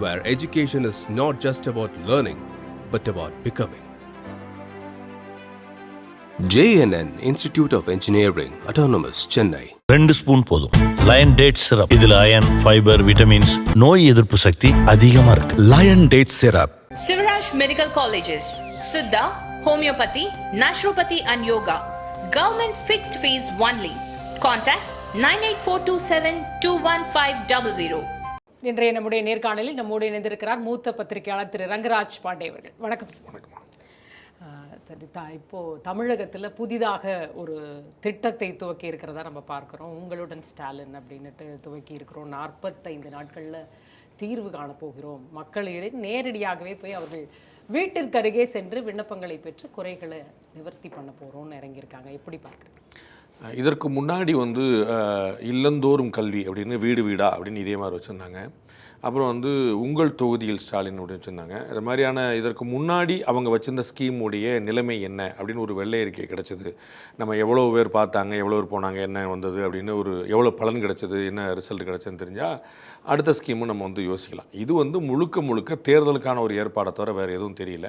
where education is not just about learning, but about becoming. JNN Institute of Engineering, Autonomous, Chennai. 2 spoon போதும். Lion date syrup. இதுல iron, fibre, vitamins, நோய் எதிர்ப்பு சக்தி அதிகமா இருக்கு. Lion date syrup. Sivaraj Medical Colleges, Siddha, Homeopathy, Naturopathy and Yoga. Government fixed fees only. Contact 9842721500. இன்றைய நம்முடைய நேர்காணலில் நம்மோடு இணைந்திருக்கிறார் மூத்த பத்திரிகையாளர் திரு ரங்கராஜ் பாண்டே அவர்கள். வணக்கம் சார். வணக்கம். சரி, இப்போது தமிழகத்தில் புதிதாக ஒரு திட்டத்தை துவக்கி இருக்கிறதா நம்ம பார்க்குறோம். உங்களுடன் ஸ்டாலின் அப்படின்னுட்டு துவக்கி இருக்கிறோம். 45 நாட்களில் தீர்வு காணப்போகிறோம். மக்களிடையே நேரடியாகவே போய் அவர்கள் வீட்டிற்கு அருகே சென்று விண்ணப்பங்களை பெற்று குறைகளை நிவர்த்தி பண்ண போகிறோம்னு இறங்கியிருக்காங்க. எப்படி பார்க்குறீங்க? இதற்கு முன்னாடி இல்லந்தோறும் கல்வி அப்படின்னு வீடு வீடா அப்படின்னு இதே மாதிரி வச்சுருந்தாங்க. அப்புறம் உங்கள் தொகுதியில் ஸ்டாலின் அப்படின்னு வச்சுருந்தாங்க. இது மாதிரியான இதற்கு முன்னாடி அவங்க வச்சுருந்த ஸ்கீமுடைய நிலைமை என்ன அப்படின்னு ஒரு வெள்ளை அறிக்கை கிடச்சிது. நம்ம எவ்வளோ பேர் பார்த்தாங்க, எவ்வளோ பேர் போனாங்க, என்ன வந்தது அப்படின்னு எவ்வளோ பலன் கிடச்சிது, என்ன ரிசல்ட் கிடச்சதுன்னு தெரிஞ்சால் அடுத்த ஸ்கீமும் நம்ம யோசிக்கலாம். இது முழுக்க முழுக்க தேர்தலுக்கான ஒரு ஏற்பாடை தவிர வேறு எதுவும் தெரியல.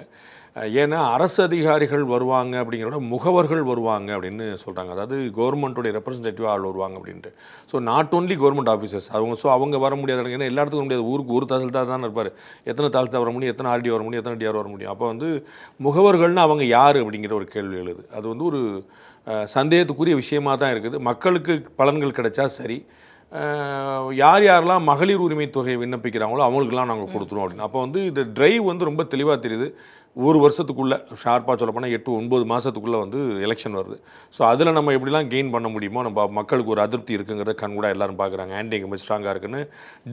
ஏன்னா அரசு அதிகாரிகள் வருவாங்க அப்படிங்கிறத முகவர்கள் வருவாங்க அப்படின்னு சொல்கிறாங்க. அதாவது கவர்மெண்ட்டுடைய ரெப்ரஸன்டேட்டிவாக ஆள் வருவாங்க அப்படின்ட்டு. So not only government officers அவங்க வர முடியாது. ஏன்னா எல்லா இடத்துக்கும் முடியாது. ஊருக்கு ஒரு தாசில்தார் தான் இருப்பார். எத்தனை தாசில்தார் வர முடியும், எத்தனை ஆர்டி வர முடியும், எத்தனை டிஆர் வர முடியும். அப்போ முகவர்கள்னு அவங்க யார் அப்படிங்கிற ஒரு கேள்வி எழுது. அது ஒரு சந்தேகத்துக்குரிய விஷயமாக தான் இருக்குது. மக்களுக்கு பலன்கள் கிடைச்சா சரி, யார் யாரெல்லாம் மகளிர் உரிமை தொகையை விண்ணப்பிக்கிறாங்களோ அவங்களுக்கெல்லாம் நாங்கள் கொடுத்துருவோம் அப்படின்னு. அப்போ இந்த டிரைவ் ரொம்ப தெளிவாக தெரியுது. ஒரு வருஷத்துக்குள்ளே ஷார்ப்பாக சொல்லப்போனால் 8-9 மாதத்துக்குள்ளே எலெக்ஷன் வருது. ஸோ அதில் நம்ம எப்படிலாம் கெயின் பண்ண முடியுமோ, நம்ம மக்களுக்கு ஒரு அதிருப்தி இருக்குங்கிறத கண்கூட எல்லாரும் பார்க்குறாங்க. ஆன்டி இன்கம்பன்சி ஸ்ட்ராங்காக இருக்குன்னு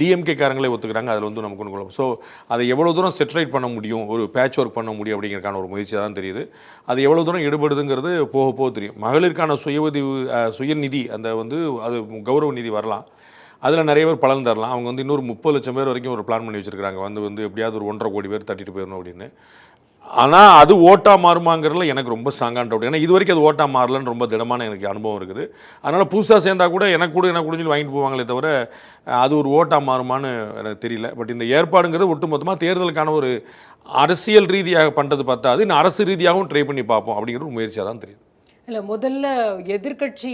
டிஎம்கே காரங்களே ஒத்துக்கிறாங்க. அதில் நமக்கு கொண்டு. ஸோ அதை எவ்வளோ தூரம் செட்ரைட் பண்ண முடியும், ஒரு பேட்ச் ஒர்க் பண்ண முடியும் அப்படிங்கிறக்கான ஒரு முயற்சி தான் தெரியுது. அது எவ்வளோ தூரம் ஈடுபடுதுங்கிறது போக போக தெரியும். மகளிருக்கான சுயநிதி அந்த அது கௌரவ நிதி வரலாம். அதில் நிறைய பேர் பலன் தரலாம். அவங்க இன்னொரு 30 லட்சம் பேர் வரைக்கும் ஒரு பிளான் பண்ணி வச்சுருக்காங்க. எப்படியாவது ஒரு 1.5 கோடி பேர் தட்டிட்டு போயிடணும் அப்படின்னு. ஆனால் அது ஓட்டாக மாறுமாங்கிறதுல எனக்கு ரொம்ப ஸ்ட்ராங்கான டவுட். ஏன்னா இது வரைக்கும் அது ஓட்டாக மாறலன்னு ரொம்ப திடமான எனக்கு அனுபவம் இருக்குது. அதனால் புதுசாக சேர்ந்தால் கூட எனக்கு சொல்லி வாங்கிட்டு போவாங்களே தவிர அது ஒரு ஓட்டாக மாறுமான்னு எனக்கு தெரியல. பட் இந்த ஏற்பாடுங்கிறது ஒட்டுமொத்தமாக தேர்தலுக்கான ஒரு அரசியல் ரீதியாக பண்ணுறது பார்த்தாது, இன்னும் அரசு ரீதியாகவும் ட்ரை பண்ணி பார்ப்போம் அப்படிங்கிற ஒரு முயற்சியாக தான் தெரியுது. இல்லை, முதல்ல எதிர்கட்சி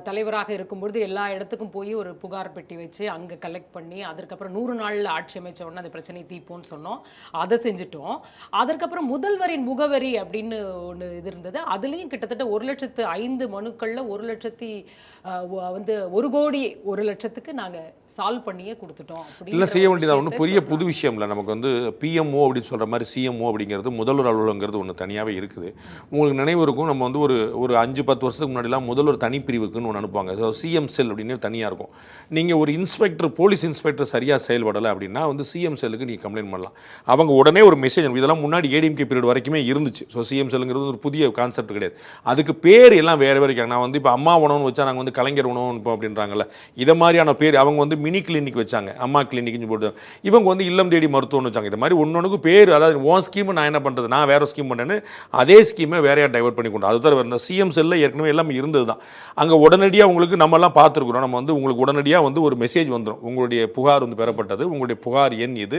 தலைவராக இருக்கும்பொழுது எல்லா இடத்துக்கும் போய் ஒரு புகார் பெட்டி வச்சு அங்கே கலெக்ட் பண்ணி அதற்கப்புறம் 100 நாளில் ஆட்சி அமைச்ச உடனே அந்த பிரச்சனை தீர்ப்போன்னு சொன்னோம். அதை செஞ்சுட்டோம். அதற்கப்புறம் முதல்வரின் முகவரி அப்படின்னு ஒன்று இது இருந்தது. அதுலேயும் கிட்டத்தட்ட 1,05,000 மனுக்களில் 1,01,00,000 நாங்கள் சால்வ் பண்ணியே கொடுத்துட்டோம். இல்லை, செய்ய வேண்டியது ஒன்றும் பெரிய புது விஷயம் இல்லை. நமக்கு பிஎம்ஓ அப்படின்னு சொல்கிற மாதிரி சிஎம்ஓ அப்படிங்கிறது முதல்வர் அலுவலகங்கிறது ஒன்று தனியாகவே இருக்குது. உங்களுக்கு நினைவு இருக்கும், நம்ம ஒரு 5-10 வருஷத்துக்கு முன்னாடிலாம் முதல்வர் தனிப்பிரிவுக்குன்னு ஒன்று அனுப்புவாங்க. ஸோ சிஎம் செல் அப்படின்னு தனியாக இருக்கும். நீங்கள் ஒரு இன்ஸ்பெக்டர், போலீஸ் இன்ஸ்பெக்டர் சரியாக செயல்படலை அப்படின்னா சிஎம் செல்லுக்கு நீங்கள் கம்ப்ளைண்ட் பண்ணலாம். அவங்க உடனே ஒரு மெசேஜ், இதெல்லாம் முன்னாடி ஏடிஎம்கே பீரியட் வரைக்குமே இருந்துச்சு. ஸோ சிஎம் செல்லுங்கிறது ஒரு புதிய கான்செப்ட் கிடையாது. அதுக்கு பேர் எல்லாம் வேறு வரைக்கும். நான் இப்போ அம்மா உணவுன்னு வச்சா நாங்கள் கலைஞர் உணவு இப்போ அப்படின்றாங்கல்ல, இதை மாதிரியான பேர். அவங்க மினி கிளினிக் வச்சாங்க, அம்மா கிளினிக்னு போட்டு. இவங்க இல்லம் தேடி மருத்துவம்னு வச்சாங்க. இது மாதிரி ஒன்னொன்றுக்கு பேர். அதாவது உன் ஸ்கீம் நான் என்ன பண்ணுறது, நான் வேறு ஸ்கீம் பண்ணேன்னு அதே ஸ்கீமை வேறையாக டைவர்ட் பண்ணி கொண்டு. அது தவிர சிஎம் செல்லில் ஏற்கனவே எல்லாமே இருந்தது தான். அங்கே உடனடியாக உங்களுக்கு நம்மலாம் பார்த்துருக்குறோம். நம்ம உங்களுக்கு உடனடியாக ஒரு மெசேஜ் வந்துடும், உங்களுடைய புகார் பெறப்பட்டது, உங்களுடைய புகார் எண் இது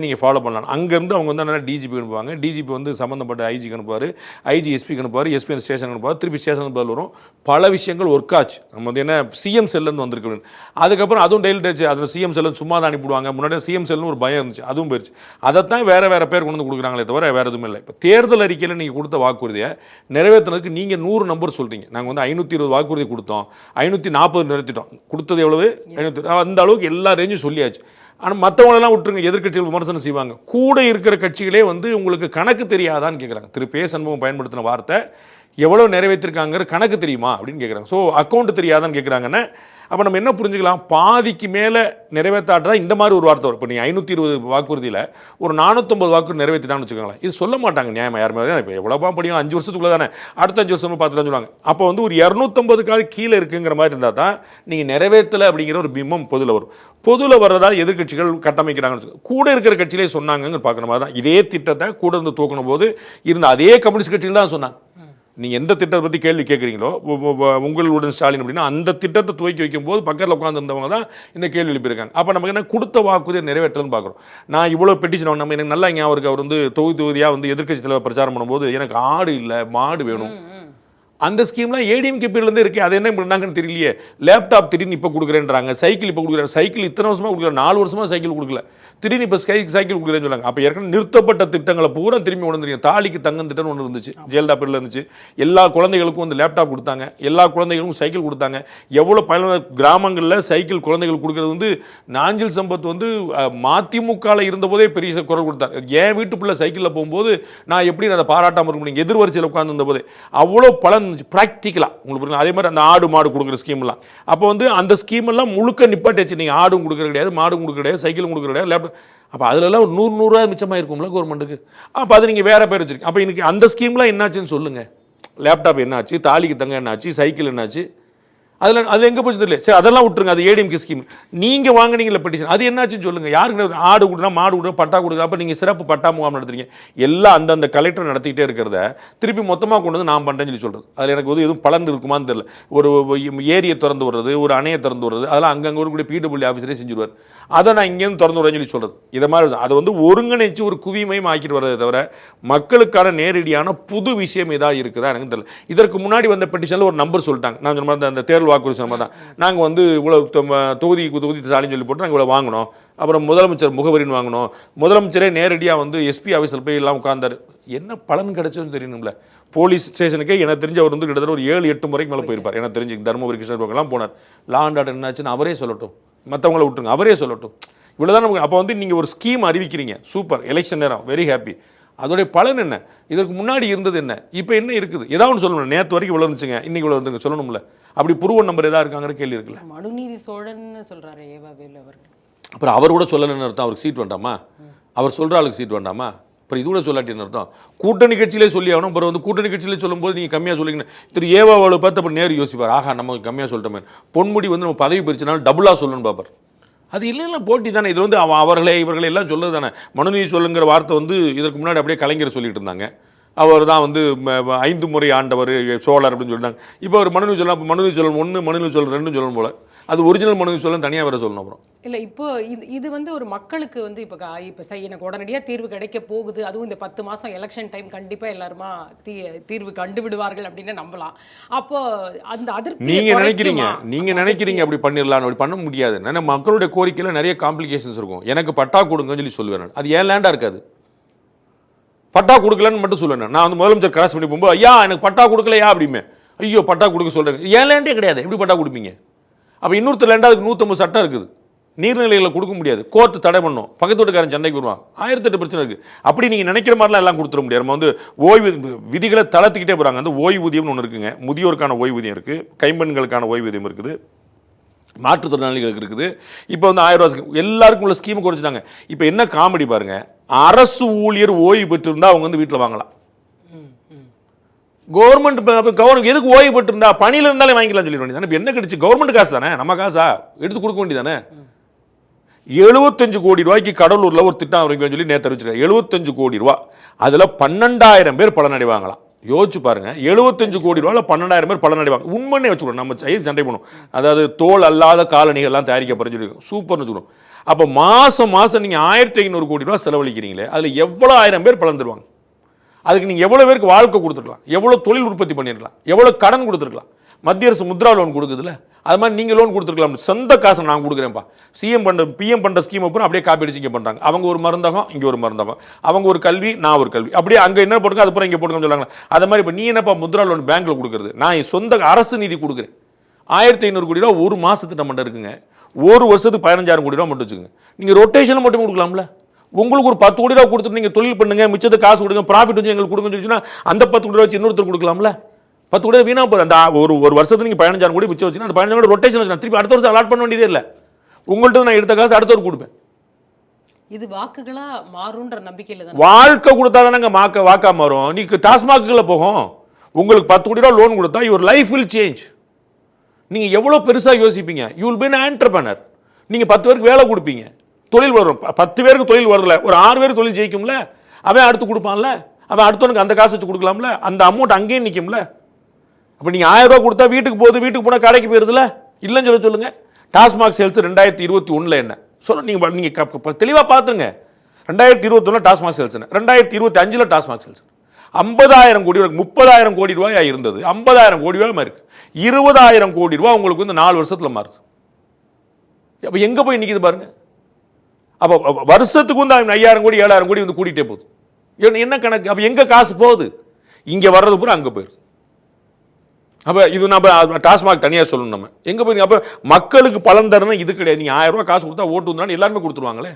நீங்கள் ஃபாலோ பண்ணலாம். அங்கேருந்து அவங்க நல்லா டிஜிபி அனுப்புவாங்க. டிஜிபி சம்மந்தப்பட்ட ஐஜிக்கு அனுப்புவார், ஐஜி எஸ்பிக்கு அனுப்புவார், எஸ்பி ஸ்டேஷன் அனுப்புவார், திருப்பி ஸ்டேஷனுக்கு பதில் வரும். பல விஷயங்கள் ஒர்க் ஆச்சு. நம்ம என்ன சிஎம் செல்லேருந்து வந்திருக்கு. அதுக்கப்புறம் அதுவும் டெய்லி டேச்சு. அதில் சிஎம் செல்லுன்னு சும்மா தான் அனுப்பிவிடுவாங்க. முன்னாடி சிஎம் செல்லுன்னு ஒரு பயம் இருந்துச்சு, அதுவும் போயிடுச்சு. அதைத்தான் வேறு பேர் கொண்டு கொடுக்குறாங்களே தவிர வேறு எதுவுமே இல்லை. இப்போ தேர்தல் அறிக்கையில் நீங்கள் கொடுத்த வாக்குறுதியை நிறைவேற்றினதுக்கு நீங்கள் 100 நம்பர் சொல்கிறீங்க. நாங்கள் 520 வாக்குறுதி கொடுத்தோம், 540 நிறைவேற்றிட்டோம். கொடுத்தது எவ்வளவு? 500. அந்த அளவுக்கு எல்லா ரேஞ்சும் சொல்லியாச்சு. ஆனால் மற்றவங்களெல்லாம் விட்டுருங்க, எதிர்கட்சிகள் விமர்சனம் செய்வாங்க. கூட இருக்கிற கட்சிகளே உங்களுக்கு கணக்கு தெரியாதான்னு கேட்குறாங்க. திரு பே. சண்முகம் பயன்படுத்தின வார்த்தை எவ்வளோ நிறைவேற்றிருக்காங்கிற கணக்கு தெரியுமா அப்படின்னு கேட்குறாங்க. ஸோ அக்கௌண்ட் தெரியாதான்னு கேட்குறாங்கன்னா அப்போ நம்ம என்ன புரிஞ்சுக்கலாம், பாதிக்கு மேலே நிறைவேற்றாட்டா இந்த மாதிரி ஒரு வார்த்தை வரும். இப்போ நீங்கள் 520 வாக்குறுதியில் ஒரு 450 வாக்குறுதி நிறைவேற்றிட்டான்னு வச்சுக்கோங்களேன். இது சொல்ல மாட்டாங்க நியாயமாக யாருமே. இப்போ எவ்வளோப்பா படியும், 5 வருஷத்துக்குள்ளே தானே, அடுத்த 5 வருஷமும் பார்த்துட்டு சொல்லுவாங்க. அப்போ ஒரு 250 கீழே இருக்குங்கிற மாதிரி இருந்தால் தான் நீங்கள் நிறைவேற்றலை அப்படிங்கிற ஒரு பிம்பம் பொதுவில் வரும். பொதுவில் வர்றதா எதிர்கட்சிகள் கட்டமைக்கிறாங்கன்னு கூட இருக்கிற கட்சியிலே சொன்னாங்கன்னு பார்க்குற மாதிரி தான். இதே திட்டத்தை கூட இருந்து தூக்கணும் போது இருந்த அதே கம்யூனிஸ்ட் கட்சிகள் தான் சொன்னாங்க. நீங்கள் எந்த திட்டத்தை பற்றி கேள்வி கேட்குறீங்களோ உங்களுடன் ஸ்டாலின் அப்படின்னா அந்த திட்டத்தை துவக்கி வைக்கும்போது பக்கத்தில் உட்காந்துருந்தவங்க தான் இந்த கேள்வி எழுப்பியிருக்காங்க. அப்போ நமக்கு என்ன கொடுத்த வாக்குறுதியை நிறைவேற்றலன்னு பார்க்குறோம். நான் இவ்வளோ பெட்டிஷன் நம்ம எனக்கு நல்லா ஞாபகம் இருக்கு. அவர் வந்து தொகுதியாக வந்து எதிர்க்கட்சி தலைவர் பிரச்சாரம் பண்ணும்போது எனக்கு ஆடு இல்லை மாடு வேணும், அந்த ஸ்கீம்லாம் ஏடிஎம்கே பீரியட்லேருந்து இருக்குது. அது என்ன பண்ணாங்கன்னு தெரியலையே. லேப்டாப் திடீர்னு இப்போ கொடுக்குறேன்றாங்க, சைக்கிள் இப்போ கொடுக்குறேன். சைக்கிள் இத்தனை வருஷமாக கொடுக்குற, 4 வருஷமாக சைக்கிள் கொடுக்கல, திடீர்னு இப்போ சைக்கிள் கொடுக்குறேன்னு சொன்னாங்க. அப்போ ஏற்கனவே நிறுத்தப்பட்ட திட்டங்களை பூரா திரும்பி உணர்ந்துருங்க. தாலிக்கு தங்கம் திட்டம்னு ஒன்று இருந்துச்சு, ஜெயலலிதா பீரியட்ல இருந்துச்சு. எல்லா குழந்தைகளுக்கும் வந்து லேப்டாப் கொடுத்தாங்க, எல்லா குழந்தைகளுக்கும் சைக்கிள் கொடுத்தாங்க. எவ்வளோ பயனுள்ள கிராமங்களில் சைக்கிள் குழந்தைகள் கொடுக்குறது வந்து நாஞ்சில் சம்பத் வந்து மதிமுகவில் இருந்தபோதே பெரிய குரல் கொடுத்தார். என் வீட்டுக்குள்ள சைக்கிளில் போகும்போது நான் எப்படி அதை பாராட்டாமல் இருக்க முடியும், எதிர்வரிசையில் உட்கார்ந்து இருந்தபோதே அவ்வளோ பலன் ப்ராக்டிக்கலாக உங்களுக்கு. அதே மாதிரி அந்த ஆடு மாடு கொடுக்குற ஸ்கீம்லாம் அப்போ வந்து அந்த ஸ்கீமெல்லாம் முழுக்க நிப்பாட்டிச்சு. நீங்கள் ஆடும் கொடுக்குற கிடையாது, மாடும் கொடுக்குற கிடையாது, சைக்கிளும் கொடுக்குற கிடையாது, லேப்டாப். அப்போ அதிலெல்லாம் ஒரு 100 ரூபா மிச்சமாக இருக்கும்ல கவர்மெண்ட்டுக்கு. அப்போ அது நீங்கள் வேறு பேர் வச்சுருக்கீங்க. அப்போ இன்னைக்கு அந்த ஸ்கீம்லாம் என்னாச்சுன்னு சொல்லுங்கள். லேப்டாப் என்னாச்சு, தாலிக்கு தங்க என்னாச்சு, சைக்கிள் என்னாச்சு, அது எங்கே போச்சு தெரியல. சரி அதெல்லாம் விட்டுருங்க, அது ஏடிஎம்கே ஸ்கீம். நீங்கள் வாங்கினீங்களா பெட்டிஷன், அது என்னாச்சுன்னு சொல்லுங்கள். யாருக்கு ஆடு கொடுக்குறா, மாடு கொடுக்குறா, பட்டா கொடுக்குறா. அப்போ நீங்கள் சிறப்பு பட்டா முகாம் நடத்துறீங்க. எல்லாம் அந்தந்த கலெக்டர் நடத்திக்கிட்டே இருக்கிறத திருப்பி மொத்தமாக கொண்டு வந்து நான் பண்ணுறேன்னு சொல்கிறது. அதில் எனக்கு வந்து எதுவும் பலன் இருக்குமான்னு தெரியல. ஒரு ஏரியை திறந்து விடுறது, ஒரு அணையை திறந்து விடுறது, அதெல்லாம் அங்கங்கே ஒரு பிடபிள்யூ ஆஃபீஸரே செஞ்சுருவார். அதை நான் இங்கேருந்து திறந்து விடுறேன்னு சொல்லி சொல்கிறது. இதை மாதிரி அதை வந்து ஒருங்கிணைச்சு ஒரு குவிமையும் ஆக்கிட்டு வர்றதை தவிர மக்களுக்கான நேரடியான புது விஷயம் ஏதாவது இருக்குதா எனக்கு தெரியல. இதற்கு முன்னாடி வந்த பெட்டிஷனில் ஒரு நம்பர் சொல்லிட்டாங்க. நான் சொன்ன மாதிரி அந்த தேர்தல் வாக்குறுதி சொன்ன மாதிரி தான். நாங்கள் வந்து இவ்வளோ தொகுதி ஸ்டாலின் சொல்லி போட்டு நாங்கள் இவ்வளோ வாங்கினோம். அப்புறம் முதலமைச்சர் முகவரின்னு வாங்கினோம். முதலமைச்சரே நேரடியாக வந்து எஸ்பி ஆஃபீஸில் போய் எல்லாம் உட்கார்ந்தாரு. என்ன பலன் கிடைச்சதுன்னு தெரியணும்ல. போலீஸ் ஸ்டேஷனுக்கே எனக்கு தெரிஞ்ச அவர் வந்து கிட்டத்தட்ட ஒரு 7-8 முறைக்கு மேலே போயிருப்பார். எனக்கு தெரிஞ்சு தருமபுரி கிருஷ்ணகிரிலாம் போனார். லா அண்ட் ஆர்டர் என்னாச்சுன்னு அவரே சொல்லட்டும், மற்றவங்கள விட்டுருங்க, அவரே சொல்லட்டும். இவ்வளோதான் நமக்கு. அப்போ வந்து நீங்கள் ஒரு ஸ்கீம் அறிவிக்கிறீங்க, சூப்பர், எலெக்ஷன் நேரம், வெரி ஹாப்பி. அதோடைய பலன் என்ன, இதற்கு முன்னாடி இருந்தது என்ன, இப்போ என்ன இருக்குது, ஏதாவது ஒன்று சொல்லணும். நேற்று வரைக்கும் இவ்வளோ இருந்துச்சுங்க, இன்னைக்கு இவ்வளோ இருந்துங்க சொல்லணும்ல. அப்படி புருவ நம்பர் ஏதாவது இருக்காங்கிற கேள்வி இருக்குல்ல. மனுநீதி சோழன் சொல்கிறாரு ஏவாவேல் அவர்கள். அப்புறம் அவர் கூட சொல்லணும்னு அர்த்தம், அவருக்கு சீட் வேண்டாமா, அவர் சொல்கிற ஆளுக்கு சீட் வேண்டாமா, அப்புறம் இது கூட சொல்லாட்டின்னு அர்த்தம். கூட்டணி கட்சியிலே சொல்லி ஆகணும். அப்புறம் வந்து கூட்டணி கட்சியிலே சொல்லும்போது நீங்கள் கம்மியாக சொல்லிங்க. திரு ஏவாவை பார்த்து அப்புறம் நேரு யோசிப்பார், ஆஹா நம்ம கம்மியாக சொல்லிட்டோமே, பொன்முடி வந்து நம்ம பதவி பிரிச்சனாலும் டபுளாக சொல்லணும்னு பார்ப்பார். அது இல்லை போட்டி தானே. இது வந்து அவர்களே இவர்களே எல்லாம் சொல்லுது தானே. மனுநீதி சொல்லுங்கிற வார்த்தை வந்து இதற்கு முன்னாடி அப்படியே கலைஞர் சொல்லிட்டு இருந்தாங்க. அவர் தான் வந்து 5 முறை ஆண்டவர் சோழர் அப்படின்னு சொல்லிட்டாங்க. இப்போ அவர் மனுநீதி சொல்லலாம், மனுநீதி சொல்லணும் 1, மனுநீதி சொல்லணும் 2 சொல்லணும் போல. அது ஒரிஜினல் மனுநீதி சொல்லணும் தனியாக வேறு சொல்லணும். அப்புறம் இல்லை இப்போ இது வந்து ஒரு மக்களுக்கு வந்து இப்போ எனக்கு உடனடியாக தீர்வு கிடைக்க போகுது, அதுவும் இந்த 10 மாதம் எலெக்ஷன் டைம் கண்டிப்பாக எல்லாருமா தீர்வு கண்டுவிடுவார்கள் அப்படின்னு நம்பலாம். அப்போ அந்த அதிருப்தி நீங்கள் நினைக்கிறீங்க அப்படி பண்ணிடலாம், அப்படி பண்ண முடியாது. ஏன்னா மக்களுடைய கோரிக்கையில் நிறைய காம்ப்ளிகேஷன்ஸ் இருக்கும். எனக்கு பட்டா கொடுங்கன்னு சொல்லி சொல்லுவேன். அது ஏன் லேண்டாக இருக்காது, பட்டா கொடுக்கலன்னு மட்டும் சொல்லுவேன். நான் வந்து முதலமைச்சர் கிராஸ் பண்ணி போகும்போது ஐயா எனக்கு பட்டா கொடுக்கலையா அப்படிமே, ஐயோ பட்டா கொடுக்க சொல்கிறேன். ஏன் லேண்டே கிடையாது, எப்படி பட்டா கொடுப்பீங்க? அப்போ இன்னொருத்தர் லேண்டா அதுக்கு 150 சட்டம் இருக்குது, நீர்நிலைகளை கொடுக்க முடியாது, கோர்ட்டு தடை பண்ணும், பக்கத்து வீட்டுக்காரன் சண்டைக்கு வருவான், 1008 பிரச்சனை இருக்குது. அப்படி நீங்கள் நினைக்கிற மாதிரிலாம் எல்லாம் கொடுத்துட முடியாது. நம்ம வந்து ஓய்வு விதிகளை தளர்த்திக்கிட்டே போகிறாங்க. அந்த ஓய்வூதியம்னு ஒன்று இருக்குங்க, முதியோருக்கான ஓய்வூதியம் இருக்குது, கைம்பெண்களுக்கான ஓய்வூதியம் இருக்குது, மாற்றுத்திறனாளிகளுக்கு இருக்குது. இப்போ வந்து 1000 ரூபா எல்லாருக்கும் உள்ள ஸ்கீம் குறைச்சிட்டாங்க. இப்போ என்ன காமெடி பாருங்க, அரசு ஊழியர் ஓய்வு பெற்றிருந்தா அவங்க வந்து வீட்டில் வாங்கலாம். கவர்மெண்ட் எதுக்கு ஓய்வு பெற்றிருந்தா பணியில் இருந்தாலே வாங்கிக்கலாம் சொல்லி வேண்டியதானே. என்ன கிடைச்சு, கவர்மெண்ட் காசு தானே, நம்ம காசா எடுத்து கொடுக்க வேண்டியதானே. 75 கோடி ரூபாய்க்கு கடலூர்ல ஒரு திட்டம் ஆரம்பிக்கும் சொல்லி நேற்று அறிவிச்சிருக்காங்க. 75 கோடி ரூபா, அதுல 12,000 பேர் பலனடைவாங்களாம். யோசிச்சு பாருங்க, 75 கோடி ரூபாயில் 12,000 பேர் பலனடைவாங்க. உண்மையே வச்சுக்கணும், நம்ம சண்டை பண்ணும். அதாவது தோல் அல்லாத காலணிகள்லாம் தயாரிக்கப்படுறது சொல்லி சூப்பர்னு வச்சுக்கணும். அப்போ மாசம் நீங்கள் 1500 கோடி ரூபா செலவழிக்கிறீங்களே, அதில் எவ்வளோ 1000 பேர் பலன் தருவாங்க? அதுக்கு நீங்கள் எவ்வளோ பேருக்கு வாழ்க்கை கொடுத்துருக்கலாம், எவ்வளோ தொழில் உற்பத்தி பண்ணிருக்கலாம், எவ்வளோ கடன் கொடுத்துருக்கலாம். மத்திய அரசு முத்ரா லோன் கொடுக்குதுல்ல, அது மாதிரி நீங்கள் லோன் கொடுத்துருக்கலாம். சொந்த காசை நான் கொடுக்குறேன்ப்பா, பிஎம் பண்ணுற ஸ்கீம் அப்புறம் அப்படியே காப்பி அடிச்சு இங்கே பண்ணுறாங்க. அவங்க ஒரு மருந்தகம், இங்கே ஒரு மருந்தகம், அவங்க ஒரு கல்வி, நான் ஒரு கல்வி, அப்படியே அங்கே என்ன போட்டுங்க அதுக்கப்புறம் இங்கே போட்டுக்கன்னு சொல்லுவாங்க. அதை மாதிரி இப்போ நீ என்னப்பா முத்ரா லோன் பேங்க்கில் கொடுக்குறது, நான் சொந்த அரசு நிதி கொடுக்குறேன். 1500 கோடி ரூபா ஒரு மாதத்துக்கு நம்மகிட்ட இருக்குங்க. ஒரு வருஷத்துக்கு 15,000 கோடி ரூபா மட்டும் வச்சுக்கோங்க. நீங்கள் ரொட்டேஷன் மட்டும் கொடுக்கலாம்ல. உங்களுக்கு ஒரு 10 கோடி ரூபா கொடுத்துட்டு நீங்கள் தொழில் பண்ணுங்க, மிச்சத்தை காசு கொடுங்க, ப்ராஃபிட் வச்சு எங்களுக்கு கொடுங்கன்னு சொல்லிச்சுன்னா அந்த 10 கோடி ரூபா வச்சு இன்னொருத்தர் கொடுக்கலாம்ல. 10 கோடி வீணா போகுது. அந்த ஒரு வருஷத்துக்கு நீங்கள் 15,000 கோடி மிச்சம் வச்சுன்னா அந்த 15,000 கோடி ரொட்டேஷன் வச்சு திருப்பி அடுத்த வருஷம் அலாட் பண்ண வேண்டியதே இல்லை. உங்கள்கிட்ட நான் எடுத்த காசு அடுத்தவருக்கு கொடுப்பேன். இது வாக்குகளா மாறும்ன்ற நம்பிக்கையில் தான். வாழ்க்கை கொடுத்தா தானே வாக்கா மாறும். நீங்க டாஸ்மாக்குள்ள போகும். உங்களுக்கு 10 கோடி ரூபா லோன் கொடுத்தா யுவர் லைஃப் வில் சேஞ்ச். நீங்க எவ்வளவு பெருசா யோசிப்பீங்க. You will be an entrepreneur. நீங்க 10 பேருக்கு வேலை கொடுப்பீங்க, தொழில் வரும். 10 பேருக்கு தொழில் வரல, ஒரு 6 பேருக்கு தொழில் ஜெயிக்கும்ல, அவன் அடுத்து கொடுப்பான்ல. அவன் அடுத்தவனுக்கு அந்த காசு வச்சு கொடுக்கலாம்ல, அந்த அமௌண்ட் அங்கேயே நிற்கும்ல. அப்போ நீங்கள் 1000 ரூபா கொடுத்தா வீட்டுக்கு போகுது, வீட்டுக்கு போனால் கடைக்கு போயிருதுல, இல்லைன்னு சொல்லுங்க. டாஸ்மாக் சேல்ஸ் 2021 என்ன சொல்ல, நீங்கள் தெளிவாக பார்த்துருங்க. 2021 டாஸ்மாக் சேல்ஸ், 2025 டாஸ்மாக் சேல்ஸ் 50,000 கோடி, 30,000 கோடி ரூபாய் இருந்தது, 50,000 கோடி ரூபாய் மாறி 20,000 கோடி ரூபாய் உங்களுக்கு வந்து 4 வருஷத்துல மாறுது. அப்போ எங்க போய் நிற்கிது பாருங்க. அப்போ வருஷத்துக்கு வந்து 5,000 கோடி 7,000 கோடி வந்து கூட்டிகிட்டே போகுது. என்ன கணக்கு? அப்போ எங்க காசு போகுது? இங்க வர்றது பூரா அங்க போயிடுது. அப்போ இது நம்ம டாஸ்மாக் தனியாக சொல்லணும். நம்ம எங்கே போய் அப்போ மக்களுக்கு பலன் தரணும் இது கிடையாது. நீங்கள் 1000 ரூபா காசு கொடுத்தா ஓட்டு வந்தாலும் எல்லாருமே கொடுத்துருவாங்களே.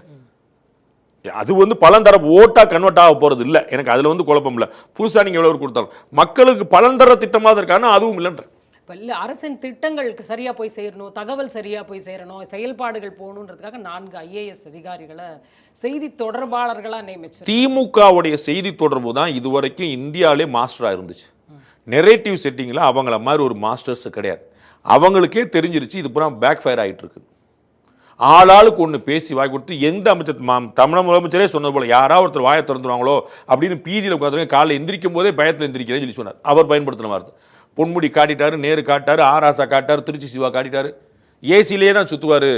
அது வந்து பலன் தர ஓட்டாக கன்வெர்ட் ஆக போகிறது இல்லை. எனக்கு அதில் வந்து குழப்பம் இல்லை. புதுசாக நீங்கள் எவ்வளோ கொடுத்தாலும் மக்களுக்கு பலன் தர திட்டமாக இருக்கான அதுவும் இல்லைன்ற. இப்போ இல்லை, அரசின் திட்டங்களுக்கு சரியாக போய் சேரணும், தகவல் சரியாக போய் சேரணும், செயல்பாடுகள் போகணுன்றதுக்காக 4 IAS அதிகாரிகளை செய்தி தொடர்பாளர்களாக நியமிச்சு. திமுகவுடைய செய்தி தொடர்பு தான் இதுவரைக்கும் இந்தியாவிலே மாஸ்டராக இருந்துச்சு. நெரேட்டிவ் செட்டிங்கில் அவங்கள மாதிரி ஒரு மாஸ்டர்ஸ் கிடையாது. அவங்களுக்கே தெரிஞ்சிருச்சு இது பூரா பேக் ஃபயர் ஆகிட்டு இருக்கு. ஆளாளுக்கு ஒன்று பேசி வாய் கொடுத்து எந்த அமைச்சர் தமிழ் முதலமைச்சரே சொன்னது போல யாராவது ஒருத்தர் வாயை திறந்துருவாங்களோ அப்படின்னு பீதியில் உட்காந்து காலையில் எந்திரிக்கும் போதே பயத்தில் எந்திரிக்கிறேன்னு சொல்லி சொன்னார். அவர் பயன்படுத்தின வார்த்தை. பொன்முடி காட்டிட்டாரு, நேரு காட்டாரு, ஆராசா காட்டாரு, திருச்சி சிவா காட்டிட்டாரு. ஏசிலேயே தான் சுற்றுவார்